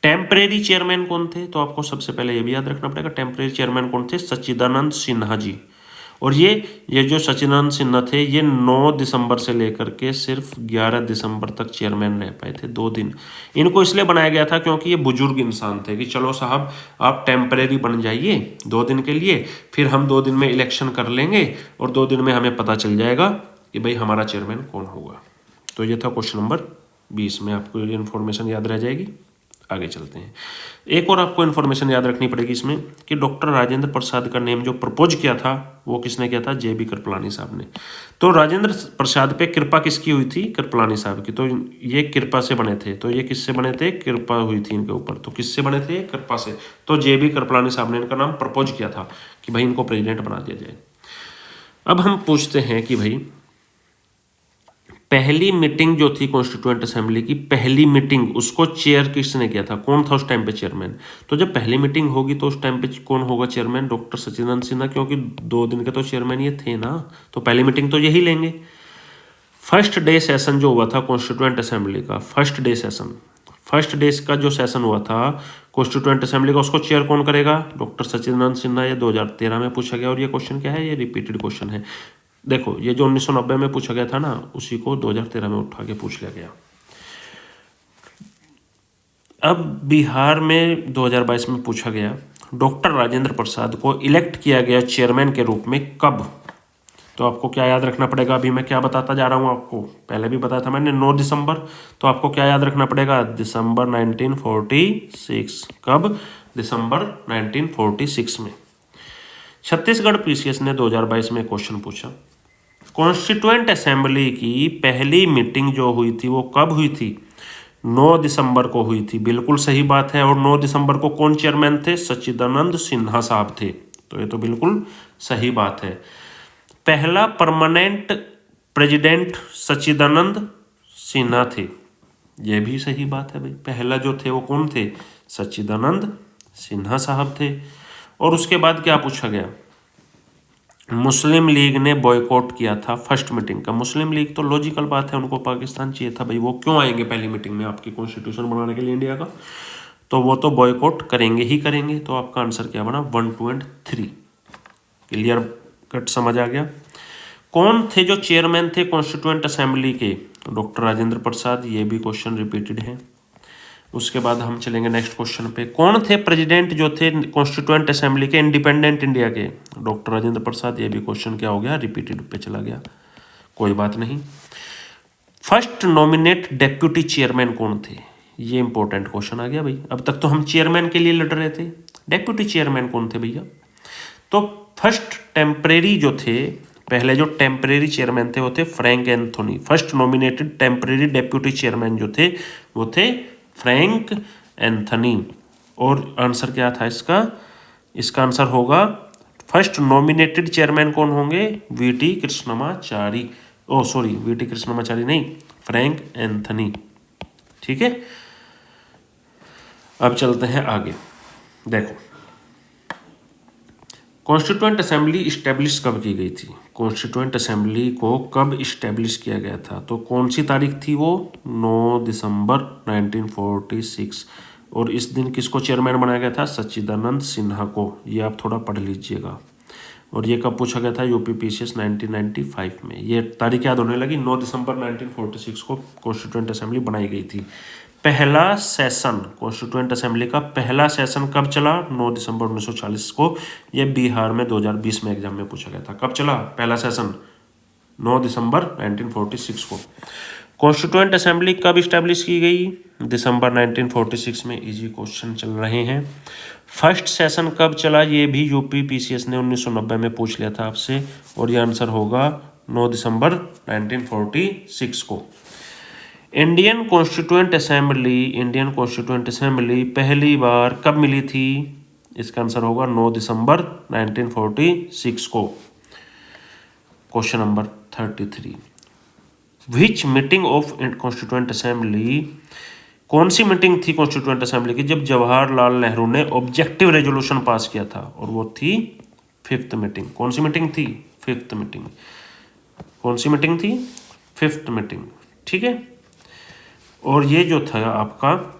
Temporary chairman कौन थे? तो आपको सबसे पहले ये भी याद रखना पड़ेगा, टेम्परेरी चेयरमैन कौन थे? सच्चिदानंद सिन्हा जी। और ये जो सच्चिदानंद सिन्हा थे, ये 9 दिसंबर से लेकर के सिर्फ 11 दिसंबर तक चेयरमैन रह पाए थे, 2 दिन। इनको इसलिए बनाया गया था क्योंकि ये बुजुर्ग इंसान थे कि चलो साहब आप टेम्परेरी बन जाइए 2 दिन के लिए, फिर हम 2 दिन में इलेक्शन कर लेंगे और 2 दिन में हमें पता चल जाएगा कि भाई हमारा चेयरमैन कौन होगा। तो ये था क्वेश्चन नंबर 20 में, आपको ये इन्फॉर्मेशन याद रह जाएगी। आगे चलते हैं। एक और आपको इन्फॉर्मेशन याद रखनी पड़ेगी इसमें कि डॉक्टर राजेंद्र प्रसाद का नेम जो प्रपोज किया था वो किसने किया था? JB कृपलानी साहब ने। तो राजेंद्र प्रसाद पे कृपा किसकी हुई थी? कृपलानी साहब की। तो ये कृपा से बने थे। तो ये किससे बने थे? कृपा हुई थी इनके ऊपर। तो किससे बने थे? कृपा से। तो JB कृपलानी साहब ने इनका नाम प्रपोज किया था कि भाई इनको प्रेसिडेंट बना दिया जाए। अब हम पूछते हैं कि भाई पहली मीटिंग जो थी कॉन्स्टिट्यूएंट असेंबली की, पहली मीटिंग उसको चेयर किसने किया था? कौन था उस टाइम पे चेयरमैन? तो जब पहली मीटिंग होगी तो उस टाइम पे कौन होगा चेयरमैन? डॉक्टर सच्चिदानंद सिन्हा, क्योंकि 2 दिन के तो चेयरमैन ये थे ना, तो पहली मीटिंग तो यही लेंगे। फर्स्ट डे सेशन जो हुआ था कॉन्स्टिट्यूएंट असेंबली का, फर्स्ट डे का जो सेशन हुआ था कॉन्स्टिट्यूएंट असेंबली का, उसको चेयर कौन करेगा? डॉक्टर सच्चिदानंद सिन्हा। ये 2013 में पूछा गया और ये क्वेश्चन क्या है? ये रिपीटेड क्वेश्चन है। देखो ये जो 1990 में पूछा गया था ना, उसी को 2013 में उठा के पूछ लिया गया। अब बिहार में 2022 में पूछा गया, डॉक्टर राजेंद्र प्रसाद को इलेक्ट किया गया चेयरमैन के रूप में कब? तो आपको क्या याद रखना पड़ेगा? अभी मैं क्या बताता जा रहा हूँ आपको, पहले भी बताया था मैंने, 9 दिसंबर। तो आपको क्या याद रखना पड़ेगा? दिसंबर 1946। कब? दिसंबर 1946 में। छत्तीसगढ़ PCS ने 2022 में क्वेश्चन पूछा, कॉन्स्टिट्यूएंट असेंबली की पहली मीटिंग जो हुई थी वो कब हुई थी? 9 दिसंबर को हुई थी। बिल्कुल सही बात है। और 9 दिसंबर को कौन चेयरमैन थे? सच्चिदानंद सिन्हा साहब थे। तो ये तो बिल्कुल सही बात है। पहला परमानेंट प्रेसिडेंट सच्चिदानंद सिन्हा थे। ये भी सही बात है भाई। पहला जो थे वो कौन थे? सच्चिदानंद सिन्हा साहब थे। और उसके बाद क्या पूछा गया? मुस्लिम लीग ने बॉयकॉट किया था फर्स्ट मीटिंग का। मुस्लिम लीग तो लॉजिकल बात है, उनको पाकिस्तान चाहिए था भाई, वो क्यों आएंगे पहली मीटिंग में आपकी कॉन्स्टिट्यूशन बनाने के लिए इंडिया का? तो वो तो बॉयकॉट करेंगे ही करेंगे। तो आपका आंसर क्या बना? 1, 2 और 3। क्लियर कट समझ आ गया? कौन थे जो चेयरमैन थे कॉन्स्टिट्यूएंट असेंबली के? डॉक्टर राजेंद्र प्रसाद। ये भी क्वेश्चन रिपीटेड है। उसके बाद हम चलेंगे नेक्स्ट क्वेश्चन पे। कौन थे प्रेसिडेंट जो थे कॉन्स्टिट्यूएंट असेंबली के इंडिपेंडेंट इंडिया के? डॉक्टर राजेंद्र प्रसाद। ये भी क्वेश्चन क्या हो गया? रिपीटेड पे चला गया, कोई बात नहीं। फर्स्ट नॉमिनेट डेप्यूटी चेयरमैन कौन थे? ये इंपॉर्टेंट क्वेश्चन आ गया भाई। अब तक तो हम चेयरमैन के लिए लड़ रहे थे, डेप्यूटी चेयरमैन कौन थे भैया? तो फर्स्ट टेम्परेरी जो थे, पहले जो टेम्परेरी चेयरमैन थे वो थे Frank Anthony. First nominated temporary deputy chairman जो थे वो थे फ्रैंक एंथनी। और आंसर क्या था इसका? इसका आंसर होगा फर्स्ट नॉमिनेटेड चेयरमैन कौन होंगे? VT कृष्णमाचारी। ओ सॉरी, VT कृष्णमाचारी नहीं, फ्रैंक एंथनी। ठीक है, अब चलते हैं आगे। देखो कॉन्स्टिट्यूएंट असेंबली इस्टेब्लिश कब की गई थी? कॉन्स्टिट्यूएंट असेंबली को कब इस्टेब्लिश किया गया था? तो कौन सी तारीख थी वो? 9 दिसंबर 1946। और इस दिन किसको चेयरमैन बनाया गया था? सच्चिदानंद सिन्हा को। ये आप थोड़ा पढ़ लीजिएगा। और ये कब पूछा गया था? UP PCS 1995 में। ये तारीख याद होने लगी। 9 दिसंबर 1946 को कॉन्स्टिट्यूएंट असेंबली बनाई गई थी। पहला सेशन कॉन्स्टिट्यूएंट असेंबली का पहला सेशन कब चला? 9 दिसंबर 1940 को। ये बिहार में 2020 में एग्जाम में पूछा गया था। कब चला पहला सेशन? 9 दिसंबर 1946 को। कॉन्स्टिट्यूएंट असेंबली कब इस्टेब्लिश की गई? दिसंबर 1946 में। इजी क्वेश्चन चल रहे हैं। फर्स्ट सेशन कब चला? ये भी UP PCS ने 1990 में पूछ लिया था आपसे। और ये आंसर होगा 9 दिसंबर 1946 को। इंडियन कॉन्स्टिट्यूएंट असेंबली पहली बार कब मिली थी? इसका आंसर होगा 9 दिसंबर 1946 को। Question number 33, which meeting of constituent assembly, कौन सी मीटिंग थी कॉन्स्टिट्यूएंट असेंबली की जब जवाहरलाल नेहरू ने ऑब्जेक्टिव रेजोल्यूशन पास किया था? और वो थी 5th मीटिंग। कौन सी मीटिंग थी? 5th meeting. कौन सी मीटिंग थी? 5th meeting. ठीक है, और ये जो था आपका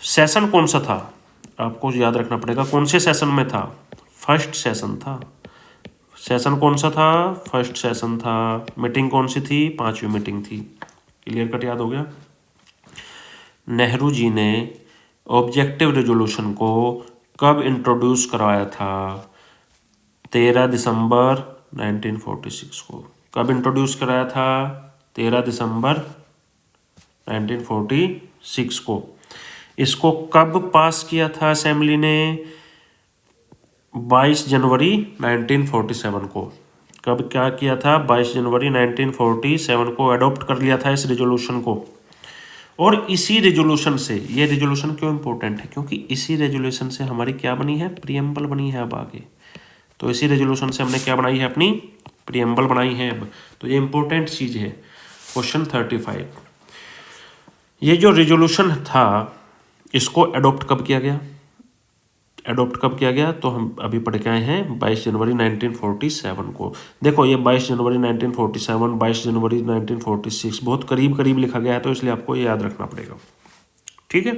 सेशन कौन सा था आपको याद रखना पड़ेगा। कौन से सेशन में था? फर्स्ट सेशन था। सेशन कौन सा था? फर्स्ट सेशन था। मीटिंग कौन सी थी? 5वीं मीटिंग थी। क्लियर कट याद हो गया। नेहरू जी ने ऑब्जेक्टिव रेजोल्यूशन को कब इंट्रोड्यूस करवाया था? 13 दिसंबर 1946 को। कब इंट्रोड्यूस कराया था? 13 दिसंबर 1946 6 को। इसको कब पास किया था असेंबली ने? 22 जनवरी 1947 को। कब क्या किया था? 22 जनवरी 1947 को अडॉप्ट कर लिया था इस रेजोल्यूशन को। और इसी रेजोल्यूशन से, ये रेजोल्यूशन क्यों इंपॉर्टेंट है? क्योंकि इसी रेजोल्यूशन से हमारी क्या बनी है? प्रीएम्बल बनी है अब आगे। तो इसी रेजोल्यूशन से हमने क्या बनाई है? अपनी प्रीएम्बल बनाई है अब। तो ये इंपॉर्टेंट चीज़ है। क्वेश्चन 35, ये जो रेजोल्यूशन था इसको अडॉप्ट कब किया गया? अडॉप्ट कब किया गया? तो हम अभी पढ़ के आए हैं 22 जनवरी 1947 को। देखो ये 22 जनवरी 1947, 22 जनवरी 1946 बहुत करीब करीब लिखा गया है, तो इसलिए आपको ये याद रखना पड़ेगा। ठीक है।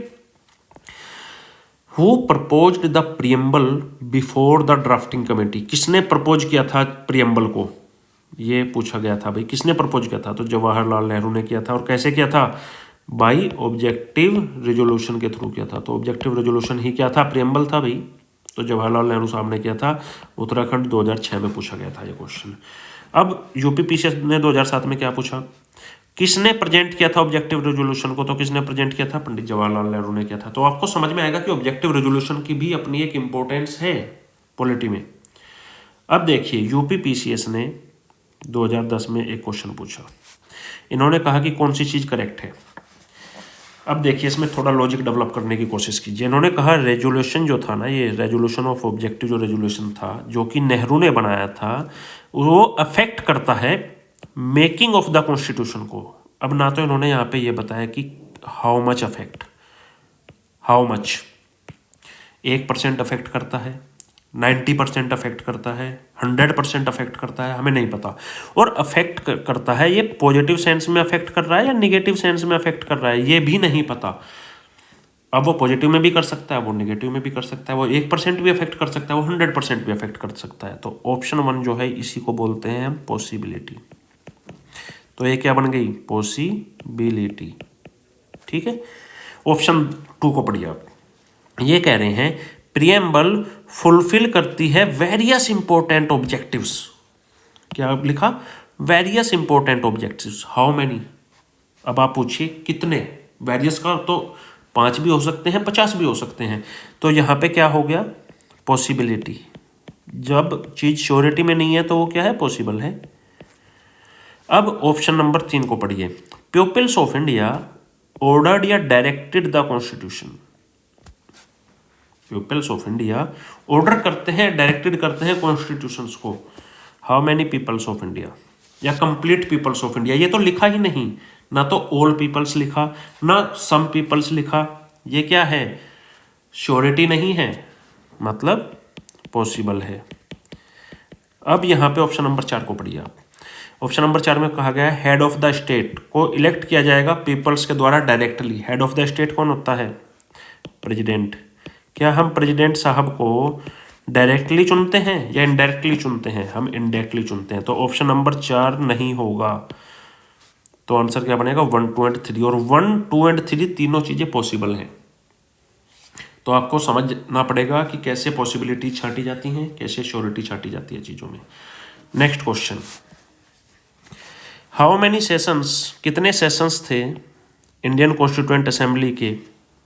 Who proposed the preamble before the drafting committee? किसने प्रपोज किया था प्रीएम्बल को? ये पूछा गया था भाई, किसने प्रपोज किया था? तो जवाहरलाल नेहरू ने किया था। और कैसे किया था? बाई ऑब्जेक्टिव रेजोल्यूशन के थ्रू किया था। तो ऑब्जेक्टिव रेजोल्यूशन ही क्या था? प्रीएम्बल था भाई। तो जवाहरलाल नेहरू साहब ने किया था। उत्तराखंड 2006 में पूछा गया था ये क्वेश्चन। अब यूपीपीसीएस ने 2007 में क्या पूछा? किसने प्रेजेंट किया था ऑब्जेक्टिव रेजोल्यूशन को? तो किसने प्रेजेंट किया था? पंडित जवाहरलाल नेहरू ने किया था। तो आपको समझ में आएगा कि ऑब्जेक्टिव रेजोल्यूशन की भी अपनी एक इंपॉर्टेंस है पॉलिटी में। अब देखिए यूपीपीसीएस ने 2010 में एक क्वेश्चन पूछा। इन्होंने कहा कि कौन सी चीज़ करेक्ट है। अब देखिए इसमें थोड़ा लॉजिक डेवलप करने की कोशिश कीजिए। इन्होंने कहा रेजोल्यूशन जो था ना, ये रेजोल्यूशन ऑफ ऑब्जेक्टिव जो रेजोल्यूशन था जो कि नेहरू ने बनाया था, वो अफेक्ट करता है मेकिंग ऑफ द कॉन्स्टिट्यूशन को। अब ना तो इन्होंने यहाँ पे ये बताया कि how much affect, how much 1% affect करता है, 90% अफेक्ट करता है, 100% अफेक्ट करता है, हमें नहीं पता। और अफेक्ट करता है ये पॉजिटिव सेंस में अफेक्ट कर रहा है या निगेटिव सेंस में अफेक्ट कर रहा है, ये भी नहीं पता। अब वो पॉजिटिव में भी कर सकता है, वो निगेटिव में भी कर सकता है, वो 1% भी अफेक्ट कर सकता है, वो 100% भी अफेक्ट कर सकता है। तो ऑप्शन 1 जो है इसी को बोलते हैं हम पॉसिबिलिटी। तो ये क्या बन गई? पॉसिबिलिटी। ठीक है। ऑप्शन 2 को पढ़िए आप। ये कह रहे हैं प्रीएम्बल फुलफिल करती है वेरियस इंपॉर्टेंट ऑब्जेक्टिव्स। क्या लिखा? Various important objectives. How many? अब आप पूछिए कितने? वेरियस का तो 5 भी हो सकते हैं, 50 भी हो सकते हैं। तो यहाँ पे क्या हो गया? पॉसिबिलिटी। जब चीज श्योरिटी में नहीं है तो वो क्या है? पॉसिबल है। अब ऑप्शन नंबर 3 को पढ़िए। पीपल्स ऑफ इंडिया ऑर्डर्ड या directed the constitution. Peoples of India order करते हैं, डायरेक्टेड करते हैं कॉन्स्टिट्यूशंस को। How many peoples of India या कंप्लीट पीपल्स ऑफ इंडिया? ये तो लिखा ही नहीं, ना तो ऑल पीपल्स लिखा, ना सम पीपल्स लिखा। ये क्या है? श्योरिटी नहीं है, मतलब पॉसिबल है। अब यहाँ पे ऑप्शन नंबर 4 को पढ़िए आप। ऑप्शन नंबर 4 में कहा गया है हेड ऑफ द स्टेट को इलेक्ट किया जाएगा पीपल्स के द्वारा directly. Head of the state कौन होता है? प्रेसिडेंट। क्या हम प्रेसिडेंट साहब को डायरेक्टली चुनते हैं या इनडायरेक्टली चुनते हैं? हम इनडायरेक्टली चुनते हैं। तो ऑप्शन नंबर 4 नहीं होगा। तो आंसर क्या बनेगा? 1, 2 एंड 3। और 1, 2 एंड 3 तीनों चीजें पॉसिबल हैं। तो आपको समझना पड़ेगा कि कैसे पॉसिबिलिटी छांटी जाती हैं, कैसे श्योरिटी छांटी जाती है चीजों में। Next question, how many sessions, कितने सेशंस थे इंडियन कॉन्स्टिट्यूएंट असेंबली के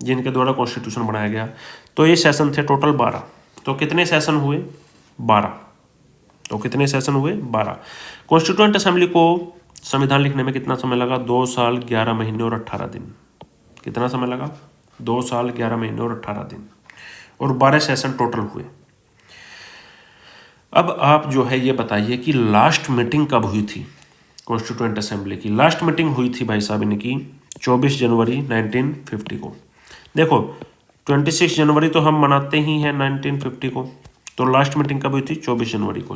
जिनके द्वारा कॉन्स्टिट्यूशन बनाया गया? तो ये सेशन थे टोटल 12। तो कितने सेशन हुए? 12। तो कितने सेशन हुए? 12। कॉन्स्टिट्यूएंट असेंबली को संविधान लिखने में कितना समय लगा? 2 साल 11 महीने और 18 दिन। कितना समय लगा? 2 साल 11 महीने और 18 दिन। और 12 सेशन टोटल हुए। अब आप जो है ये बताइए कि लास्ट मीटिंग कब हुई थी कॉन्स्टिट्यूएंट असेंबली की? लास्ट मीटिंग हुई थी भाई साहब इनकी 24 जनवरी 1950 को। देखो 26 जनवरी तो हम मनाते ही हैं 1950 को, तो लास्ट मीटिंग कब हुई थी? 24 जनवरी को।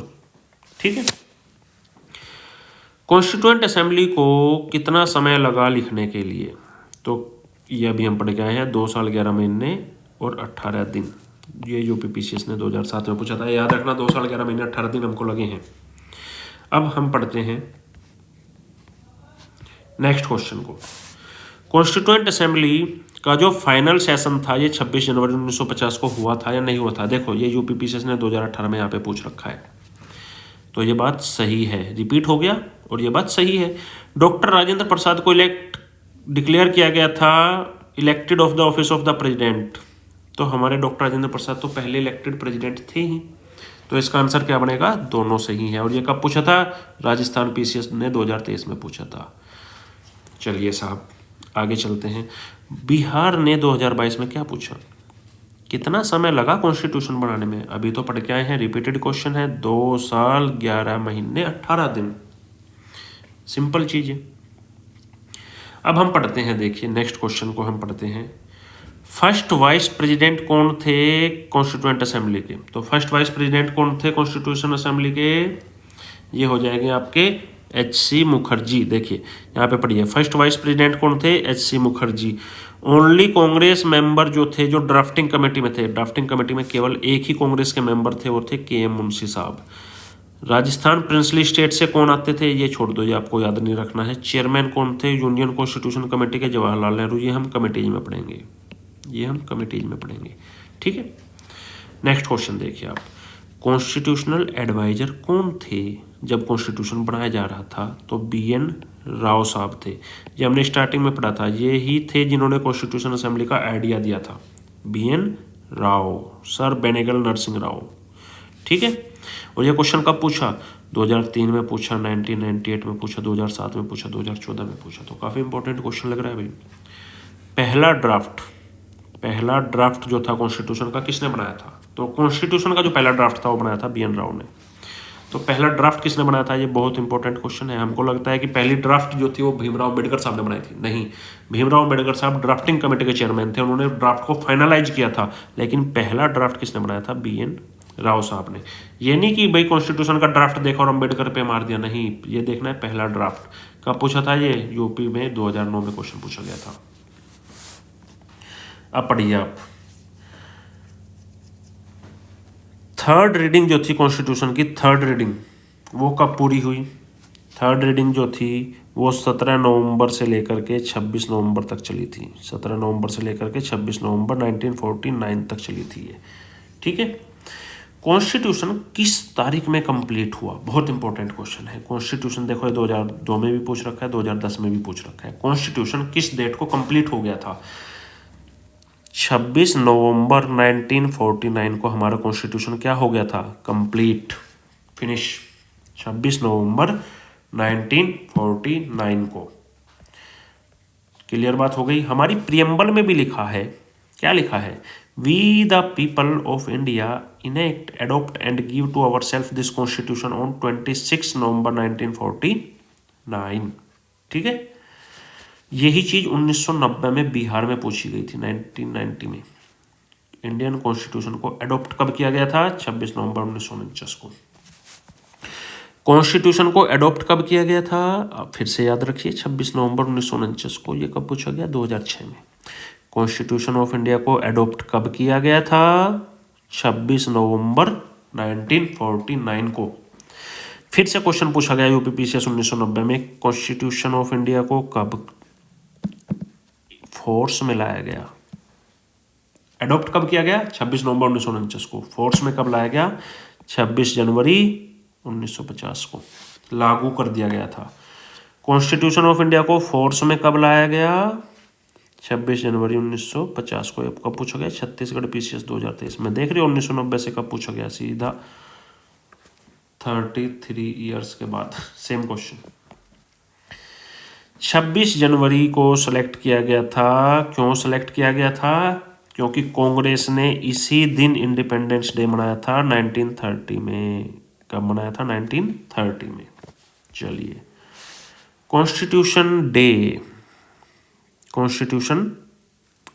ठीक है। कॉन्स्टिट्यूएंट असेंबली को कितना समय लगा लिखने के लिए? तो ये अभी हम पढ़ के आए हैं 2 साल 11 महीने और 18 दिन। ये यूपीपीसीएस ने 2007 में पूछा था, याद रखना 2 साल 11 महीने 18 दिन हमको लगे हैं। अब हम पढ़ते हैं नेक्स्ट क्वेश्चन को। कॉन्स्टिट्यूएंट असेंबली का जो फाइनल सेशन था ये 26 जनवरी 1950 को हुआ था या नहीं हुआ था? देखो ये यूपीपीसीएस ने 2018 में यहाँ पे पूछ रखा है, तो ये बात सही है, रिपीट हो गया और ये बात सही है। डॉक्टर राजेंद्र प्रसाद को डिक्लेयर किया गया था elected of the office of the president, तो हमारे डॉक्टर राजेंद्र प्रसाद तो पहले इलेक्टेड प्रेसिडेंट थे ही, तो इसका आंसर क्या बनेगा, दोनों सही है। और ये कब पूछा था, राजस्थान पीसीएस ने 2023 में पूछा था। चलिए साहब आगे चलते हैं। बिहार ने 2022 में क्या पूछा, कितना समय लगा कॉन्स्टिट्यूशन बनाने में, अभी तो पढ़ के आए हैं, रिपीटेड क्वेश्चन है, 2 साल 11 महीने 18 दिन, सिंपल चीज है। अब हम पढ़ते हैं, देखिए नेक्स्ट क्वेश्चन को हम पढ़ते हैं। फर्स्ट वाइस प्रेसिडेंट कौन थे कॉन्स्टिट्यूएंट असेंबली के, तो फर्स्ट वाइस प्रेसिडेंट कौन थे कॉन्स्टिट्यूशन असेंबली के, ये हो जाएंगे आपके एच.सी. मुखर्जी। देखिए यहाँ पे पढ़िए, फर्स्ट वाइस प्रेसिडेंट कौन थे, एच.सी. मुखर्जी। ओनली कांग्रेस मेंबर जो थे, जो ड्राफ्टिंग कमेटी में थे, ड्राफ्टिंग कमेटी में केवल एक ही कांग्रेस के मेंबर थे, वो थे के.एम. मुंशी साहब। राजस्थान प्रिंसली स्टेट से कौन आते थे, ये छोड़ दो, ये आपको याद नहीं रखना है। चेयरमैन कौन थे यूनियन कॉन्स्टिट्यूशन कमेटी के, जवाहरलाल नेहरू। ये हम कमेटीज में पढ़ेंगे, ये हम कमेटीज में पढ़ेंगे, ठीक है। नेक्स्ट क्वेश्चन देखिए आप, कॉन्स्टिट्यूशनल एडवाइजर कौन थे जब कॉन्स्टिट्यूशन बनाया जा रहा था, तो बी.एन. राव साहब थे। ये हमने स्टार्टिंग में पढ़ा था, ये ही थे जिन्होंने कॉन्स्टिट्यूशन असेंबली का आइडिया दिया था, बी.एन. राव, सर बेनेगल नरसिंह राव, ठीक है। और ये क्वेश्चन कब पूछा, 2003 में पूछा, 1998 में पूछा, 2007 में पूछा, 2014 में पूछा, तो काफ़ी इंपॉर्टेंट क्वेश्चन लग रहा है भाई। पहला ड्राफ्ट जो था कॉन्स्टिट्यूशन का किसने बनाया था, तो कॉन्स्टिट्यूशन का जो पहला ड्राफ्ट था वो बनाया था बी.एन. राव ने। तो पहला ड्राफ्ट किसने बनाया था, ये बहुत इंपॉर्टेंट क्वेश्चन है। हमको लगता है कि पहली ड्राफ्ट जो थी वो भीमराव अम्बेडकर साहब ने बनाई थी, नहीं, भीमराव अम्बेडकर साहब ड्राफ्टिंग कमेटी के चेयरमैन थे, उन्होंने ड्राफ्ट को फाइनलाइज किया था, लेकिन पहला ड्राफ्ट किसने बनाया था, बी.एन. राव साहब ने। ये नहीं कि भाई कॉन्स्टिट्यूशन का ड्राफ्ट देखा और अम्बेडकर पे मार दिया, नहीं, ये देखना है पहला ड्राफ्ट कब पूछा था, ये यूपी में 2009 में क्वेश्चन पूछा गया था। अब पढ़िए आप, थर्ड रीडिंग जो थी कॉन्स्टिट्यूशन की, थर्ड रीडिंग वो कब पूरी हुई, थर्ड रीडिंग जो थी वो 17 नवंबर से लेकर के 26 नवंबर तक चली थी, 17 नवंबर से लेकर के 26 नवंबर 1949 तक चली थी ये, ठीक है। कॉन्स्टिट्यूशन किस तारीख में कंप्लीट हुआ, बहुत इंपॉर्टेंट क्वेश्चन है। कॉन्स्टिट्यूशन देखो ये 2002 में भी पूछ रखा है, 2010 में भी पूछ रखा है। कॉन्स्टिट्यूशन किस डेट को कंप्लीट हो गया था, 26 नवंबर 1949 को हमारा कॉन्स्टिट्यूशन क्या हो गया था, कंप्लीट, फिनिश, 26 नवंबर 1949 को। क्लियर बात हो गई। हमारी प्रियम्बल में भी लिखा है, क्या लिखा है, we the people of India enact, adopt and give to our self this constitution on 26 November 1949, ठीक है। यही चीज 1990 में बिहार में पूछी गई थी, 1990 में। इंडियन कॉन्स्टिट्यूशन को एडॉप्ट कब किया गया था, 26 नवंबर 1949 को। कॉन्स्टिट्यूशन को एडॉप्ट कब किया गया था, आप फिर से याद रखिए, 26 नवंबर 1949 को। ये कब पूछा गया, 2006 में। कॉन्स्टिट्यूशन ऑफ इंडिया को एडॉप्ट कब किया गया था, 26 नवंबर 1949 को। फिर से क्वेश्चन पूछा गया यूपीपीसीएस 1990 में, कॉन्स्टिट्यूशन ऑफ इंडिया को कब फोर्स में लाया गया, एडॉप्ट कब किया गया, 26 नवंबर 1949 को। फोर्स में कब लाया गया, 26 जनवरी 1950 को लागू कर दिया गया था। कॉन्स्टिट्यूशन ऑफ इंडिया को फोर्स में कब लाया गया, 26 जनवरी 1950 को। कब पूछा गया, छत्तीसगढ़ पीसीएस 2023 में। देख रहे हो 1990 से कब पूछा गया, सीधा 33 ईयर्स के बाद सेम क्वेश्चन। 26 जनवरी को सेलेक्ट किया गया था, क्यों सेलेक्ट किया गया था, क्योंकि कांग्रेस ने इसी दिन इंडिपेंडेंस डे मनाया था 1930 में। कब मनाया था, 1930 में। चलिए, कॉन्स्टिट्यूशन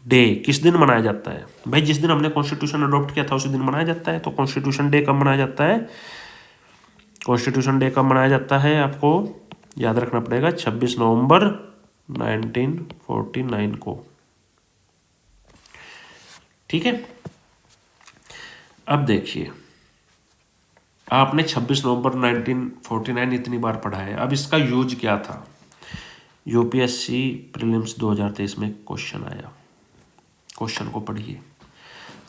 डे किस दिन मनाया जाता है भाई, जिस दिन हमने कॉन्स्टिट्यूशन अडॉप्ट किया था उसी दिन मनाया जाता है। तो कॉन्स्टिट्यूशन डे कब मनाया जाता है, कॉन्स्टिट्यूशन डे कब मनाया जाता है, आपको याद रखना पड़ेगा, 26 नवंबर 1949 को, ठीक है। अब देखिए, आपने 26 नवंबर 1949 इतनी बार पढ़ा है, अब इसका यूज क्या था। यूपीएससी प्रीलिम्स 2023 में क्वेश्चन आया, क्वेश्चन को पढ़िए।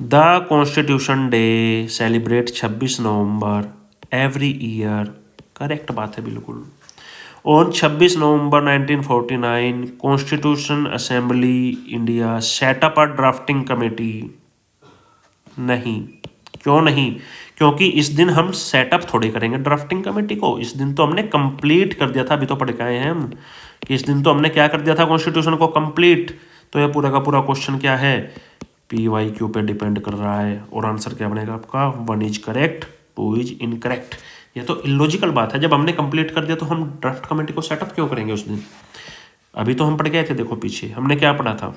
The constitution day celebrate 26 November every year, correct बात है बिल्कुल, on 26 November 1949 constitution assembly India setup a drafting committee. नहीं, क्यों नहीं? क्योंकि इस दिन हम सेटअप थोड़ी करेंगे ड्राफ्टिंग कमेटी को, इस दिन तो हमने कंप्लीट कर दिया था। अभी तो पढ़ के आए हैं हम कि इस दिन तो हमने क्या कर दिया था, कॉन्स्टिट्यूशन को कंप्लीट। तो ये पूरा का पूरा क्वेश्चन क्या है, PYQ पे डिपेंड कर रहा है। और आंसर क्या बनेगा आपका, 1 इज करेक्ट, 2 इज इनकरेक्ट। ये तो इलॉजिकल बात है, जब हमने कंप्लीट कर दिया तो हम ड्राफ्ट कमेटी को सेटअप क्यों करेंगे उस दिन? अभी तो हम पढ़ गए थे, देखो पीछे हमने क्या पढ़ा था,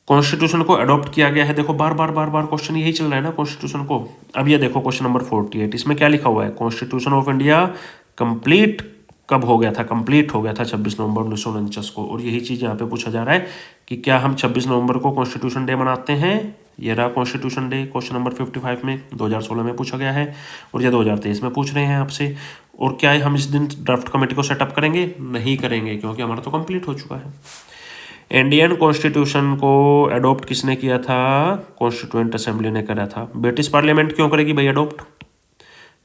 कॉन्स्टिट्यूशन को अडॉप्ट किया गया है। देखो बार बार क्वेश्चन यही चल रहा है ना कॉन्स्टिट्यूशन को। अब ये देखो क्वेश्चन नंबर 48, इसमें क्या लिखा हुआ है, कॉन्स्टिट्यूशन ऑफ इंडिया कंप्लीट कब हो गया था, कंप्लीट हो गया था 26 नवंबर 1949 को। और यही चीज़ यहाँ पे पूछा जा रहा है कि क्या हम 26 नवंबर को कॉन्स्टिट्यूशन डे मनाते हैं। ये रहा कॉन्स्टिट्यूशन डे, क्वेश्चन नंबर 55 में 2016 में पूछा गया है, और ये 2023 में पूछ रहे हैं आपसे। और क्या हम इस दिन ड्राफ्ट कमेटी को सेटअप करेंगे? नहीं करेंगे, क्योंकि हमारा तो कंप्लीट हो चुका है। इंडियन कॉन्स्टिट्यूशन को अडॉप्ट किसने किया था, कॉन्स्टिट्यूएंट असेंबली ने करा था। ब्रिटिश पार्लियामेंट क्यों करेगी भाई अडॉप्ट?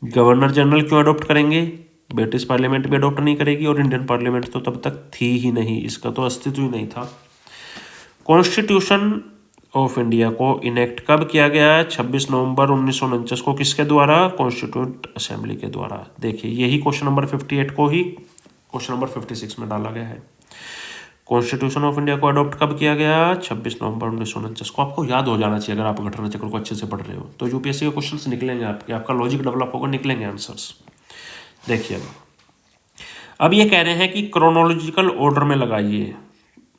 गवर्नर जनरल क्यों अडॉप्ट करेंगे? ब्रिटिश पार्लियामेंट भी अडॉप्ट नहीं करेगी, और इंडियन पार्लियामेंट तो तब तक थी ही नहीं, इसका तो अस्तित्व ही नहीं था। कॉन्स्टिट्यूशन ऑफ इंडिया को इनेक्ट कब किया गया? 26 नवंबर 1949 को। किसके द्वारा? कॉन्स्टिट्यूएंट असेंबली के द्वारा। देखिए यही क्वेश्चन नंबर 58 को ही क्वेश्चन नंबर 56 में डाला गया है। कॉन्स्टिट्यूशन ऑफ इंडिया को अडॉप्ट कब किया गया? 26 नवंबर 1949 को। आपको याद हो जाना चाहिए अगर आप घटना चक्र को अच्छे से पढ़ रहे हो, तो यूपीएससी के क्वेश्चंस निकलेंगे आपके, आपका लॉजिक डेवलप होगा, निकलेंगे आंसर्स। देखिए अब ये कह रहे हैं कि क्रोनोलॉजिकल ऑर्डर में लगाइए,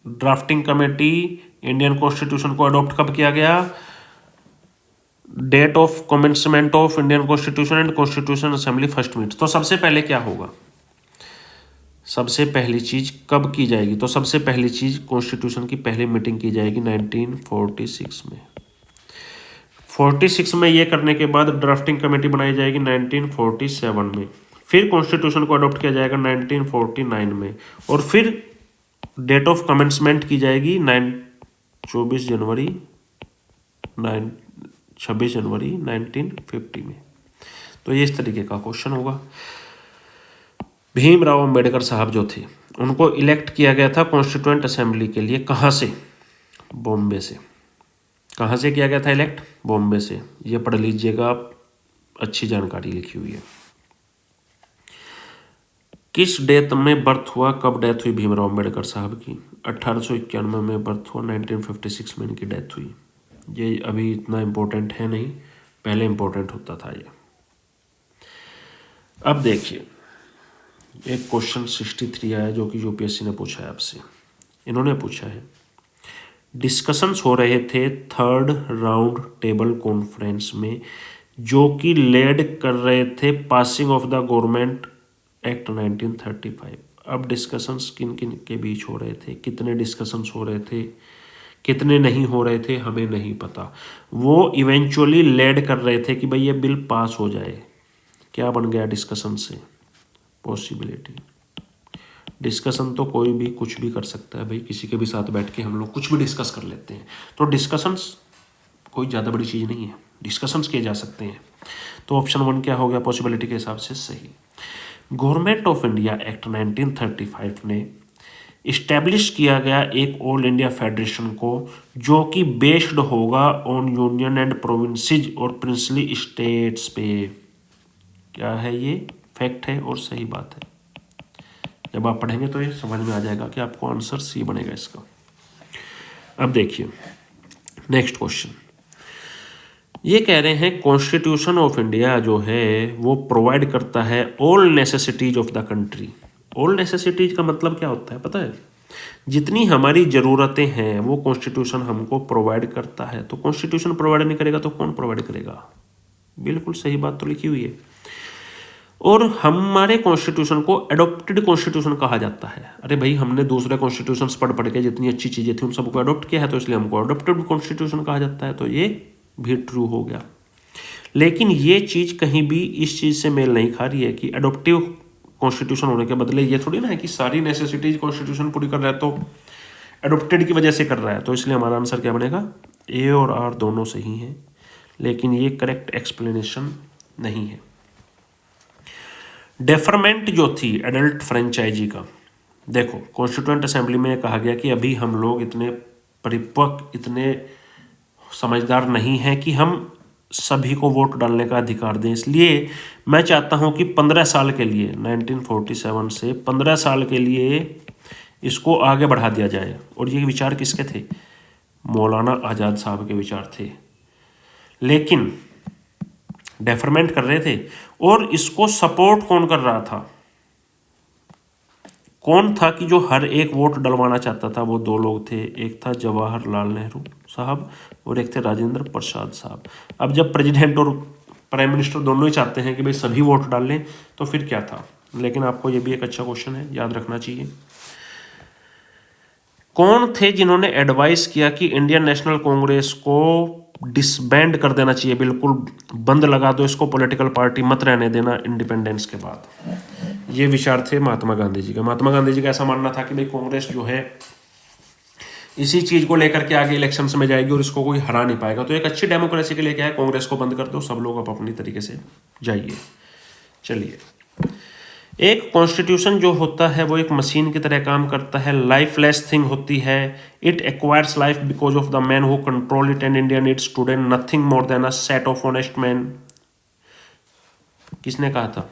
ड्राफ्टिंग कमेटी इंडियन कॉन्स्टिट्यूशन को अडॉप्ट कब किया गया, date of commencement of Indian constitution and constitution assembly first meet. तो सबसे पहले क्या होगा, सबसे पहली चीज कब की जाएगी? तो सबसे पहली चीज कॉन्स्टिट्यूशन की पहली मीटिंग की जाएगी 1946 में। 46 में ये करने के बाद ड्राफ्टिंग कमेटी बनाई जाएगी 1947 में। फिर कॉन्स्टिट्यूशन को अडॉप्ट किया जाएगा 1949 में, और फिर डेट ऑफ कमेंसमेंट की जाएगी 26 जनवरी 1950 में। तो ये इस तरीके का क्वेश्चन होगा। भीमराव अंबेडकर साहब जो थे, उनको इलेक्ट किया गया था कॉन्स्टिट्यूएंट असेंबली के लिए, कहाँ से? बॉम्बे से। कहाँ से किया गया था इलेक्ट? बॉम्बे से। ये पढ़ लीजिएगा आप, अच्छी जानकारी लिखी हुई है। किस डेट में बर्थ हुआ, कब डेथ हुई भीमराव अंबेडकर साहब की? 1891 में बर्थ हुआ, 1956 में इनकी डेथ हुई। ये अभी इतना इम्पोर्टेंट है नहीं, पहले इम्पोर्टेंट होता था ये। अब देखिए एक क्वेश्चन 63 आया जो कि यूपीएससी ने पूछा है आपसे। इन्होंने पूछा है, डिस्कशंस हो रहे थे थर्ड राउंड टेबल कॉन्फ्रेंस में, जो कि लेड कर रहे थे passing of the government act 1935। अब डिस्कशंस किन किन के बीच हो रहे थे, कितने डिस्कशंस हो रहे थे, कितने नहीं हो रहे थे, हमें नहीं पता। वो इवेंचुअली लेड कर रहे थे कि भाई ये बिल पास हो जाए। क्या बन गया डिस्कशन से? पॉसिबिलिटी। डिस्कशन तो कोई भी कुछ भी कर सकता है भाई, किसी के भी साथ बैठ के हम लोग कुछ भी डिस्कस कर लेते हैं। तो डिस्कशंस कोई ज़्यादा बड़ी चीज़ नहीं है, डिस्कशंस किए जा सकते हैं। तो ऑप्शन 1 क्या हो गया पॉसिबिलिटी के हिसाब से? सही। गवर्नमेंट ऑफ इंडिया एक्ट 1935 ने इस्टेब्लिश किया गया एक ऑल इंडिया फेडरेशन को, जो कि बेस्ड होगा ऑन यूनियन एंड प्रोविंसेस और प्रिंसली स्टेट्स पे। क्या है ये? फैक्ट है और सही बात है। जब आप पढ़ेंगे तो ये समझ में आ जाएगा कि आपको आंसर सी बनेगा इसका। अब देखिए नेक्स्ट क्वेश्चन, ये कह रहे हैं कॉन्स्टिट्यूशन ऑफ इंडिया जो है वो प्रोवाइड करता है all necessities of the country. All necessities का मतलब क्या होता है पता है? जितनी हमारी ज़रूरतें हैं वो कॉन्स्टिट्यूशन हमको प्रोवाइड करता है। तो कॉन्स्टिट्यूशन प्रोवाइड नहीं करेगा तो कौन प्रोवाइड करेगा? बिल्कुल सही बात तो लिखी हुई है। और हमारे कॉन्स्टिट्यूशन को एडॉप्टेड कॉन्स्टिट्यूशन कहा जाता है। अरे भाई हमने दूसरे कॉन्स्टिट्यूशन पढ़ के जितनी अच्छी चीज़ें थी उन सबको अडॉप्ट किया है, तो इसलिए हमको एडॉप्टेड कॉन्स्टिट्यूशन कहा जाता है। तो ये भी ट्रू हो गया। लेकिन ये चीज़ कहीं भी इस चीज़ से मेल नहीं खा रही है कि एडॉप्टिव कॉन्स्टिट्यूशन होने के बदले ये थोड़ी ना है कि सारी नेसेसिटीज कॉन्स्टिट्यूशन पूरी कर रहा है तो एडॉप्टेड की वजह से कर रहा है। तो इसलिए हमारा आंसर क्या बनेगा? ए और आर दोनों सही हैं, लेकिन ये करेक्ट एक्सप्लेनेशन नहीं है। डेफरमेंट जो थी एडल्ट फ्रेंचाइजी का, देखो कॉन्स्टिट्यूएंट असेंबली में कहा गया कि अभी हम लोग इतने परिपक्व, इतने समझदार नहीं हैं कि हम सभी को वोट डालने का अधिकार दें, इसलिए मैं चाहता हूं कि 15 साल के लिए 1947 से 15 साल के लिए इसको आगे बढ़ा दिया जाए। और ये विचार किसके थे? मौलाना आज़ाद साहब के विचार थे, लेकिन डेफरमेंट कर रहे थे। और इसको सपोर्ट कौन कर रहा था? कौन था कि जो हर एक वोट डलवाना चाहता था? वो दो लोग थे, एक था जवाहरलाल नेहरू साहब और एक थे राजेंद्र प्रसाद साहब। अब जब प्रेसिडेंट और प्राइम मिनिस्टर दोनों ही चाहते हैं कि भाई सभी वोट डाल लें, तो फिर क्या था? लेकिन आपको ये भी एक अच्छा क्वेश्चन है, याद रखना चाहिए। कौन थे जिन्होंने एडवाइस किया कि इंडियन नेशनल कांग्रेस को डिसबैंड कर देना चाहिए, बिल्कुल बंद लगा दो इसको, पॉलिटिकल पार्टी मत रहने देना इंडिपेंडेंस के बाद? ये विचार थे महात्मा गांधी जी का। महात्मा गांधी जी का ऐसा मानना था कि भाई कांग्रेस जो है इसी चीज को लेकर के आगे इलेक्शंस में जाएगी और इसको कोई हरा नहीं पाएगा। तो एक अच्छी डेमोक्रेसी के लिए क्या है, कांग्रेस को बंद कर दो, सब लोग अपनी तरीके से जाइए। चलिए, एक कॉन्स्टिट्यूशन जो होता है वो एक मशीन की तरह काम करता है, लाइफलेस थिंग होती है। It acquires life because of the man who control it and India needs today nothing more than a set of honest man. किसने कहा था?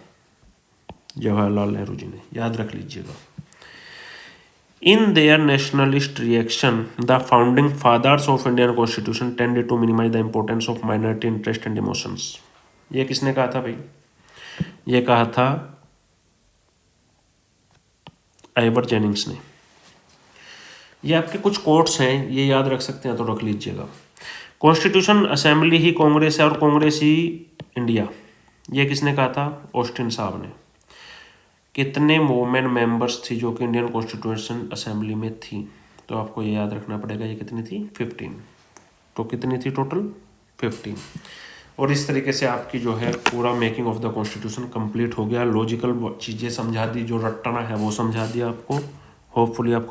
जवाहरलाल नेहरू जी ने, याद रख लीजिएगा। In their nationalist reaction the founding fathers of Indian constitution tended to minimise the importance of minority interest and emotions. ये किसने कहा था भाई? ये कहा था आइवर जेनिंग्स ने। ये आपके कुछ कोट्स हैं, ये याद रख सकते हैं तो रख लीजिएगा। कॉन्स्टिट्यूशन असेंबली ही कांग्रेस है और कांग्रेस ही इंडिया, ये किसने कहा था? ऑस्टिन साहब ने। कितने वोमेन मेंबर्स थी जो कि इंडियन कॉन्स्टिट्यूशन असेंबली में थी? तो आपको ये याद रखना पड़ेगा, ये कितनी थी? 15। तो कितनी थी टोटल? 15। और इस तरीके से आपकी जो है पूरा making of the constitution complete हो गया। लॉजिकल चीज़ें समझा दी, जो रटना है वो समझा दिया आपको। होपफुली आपको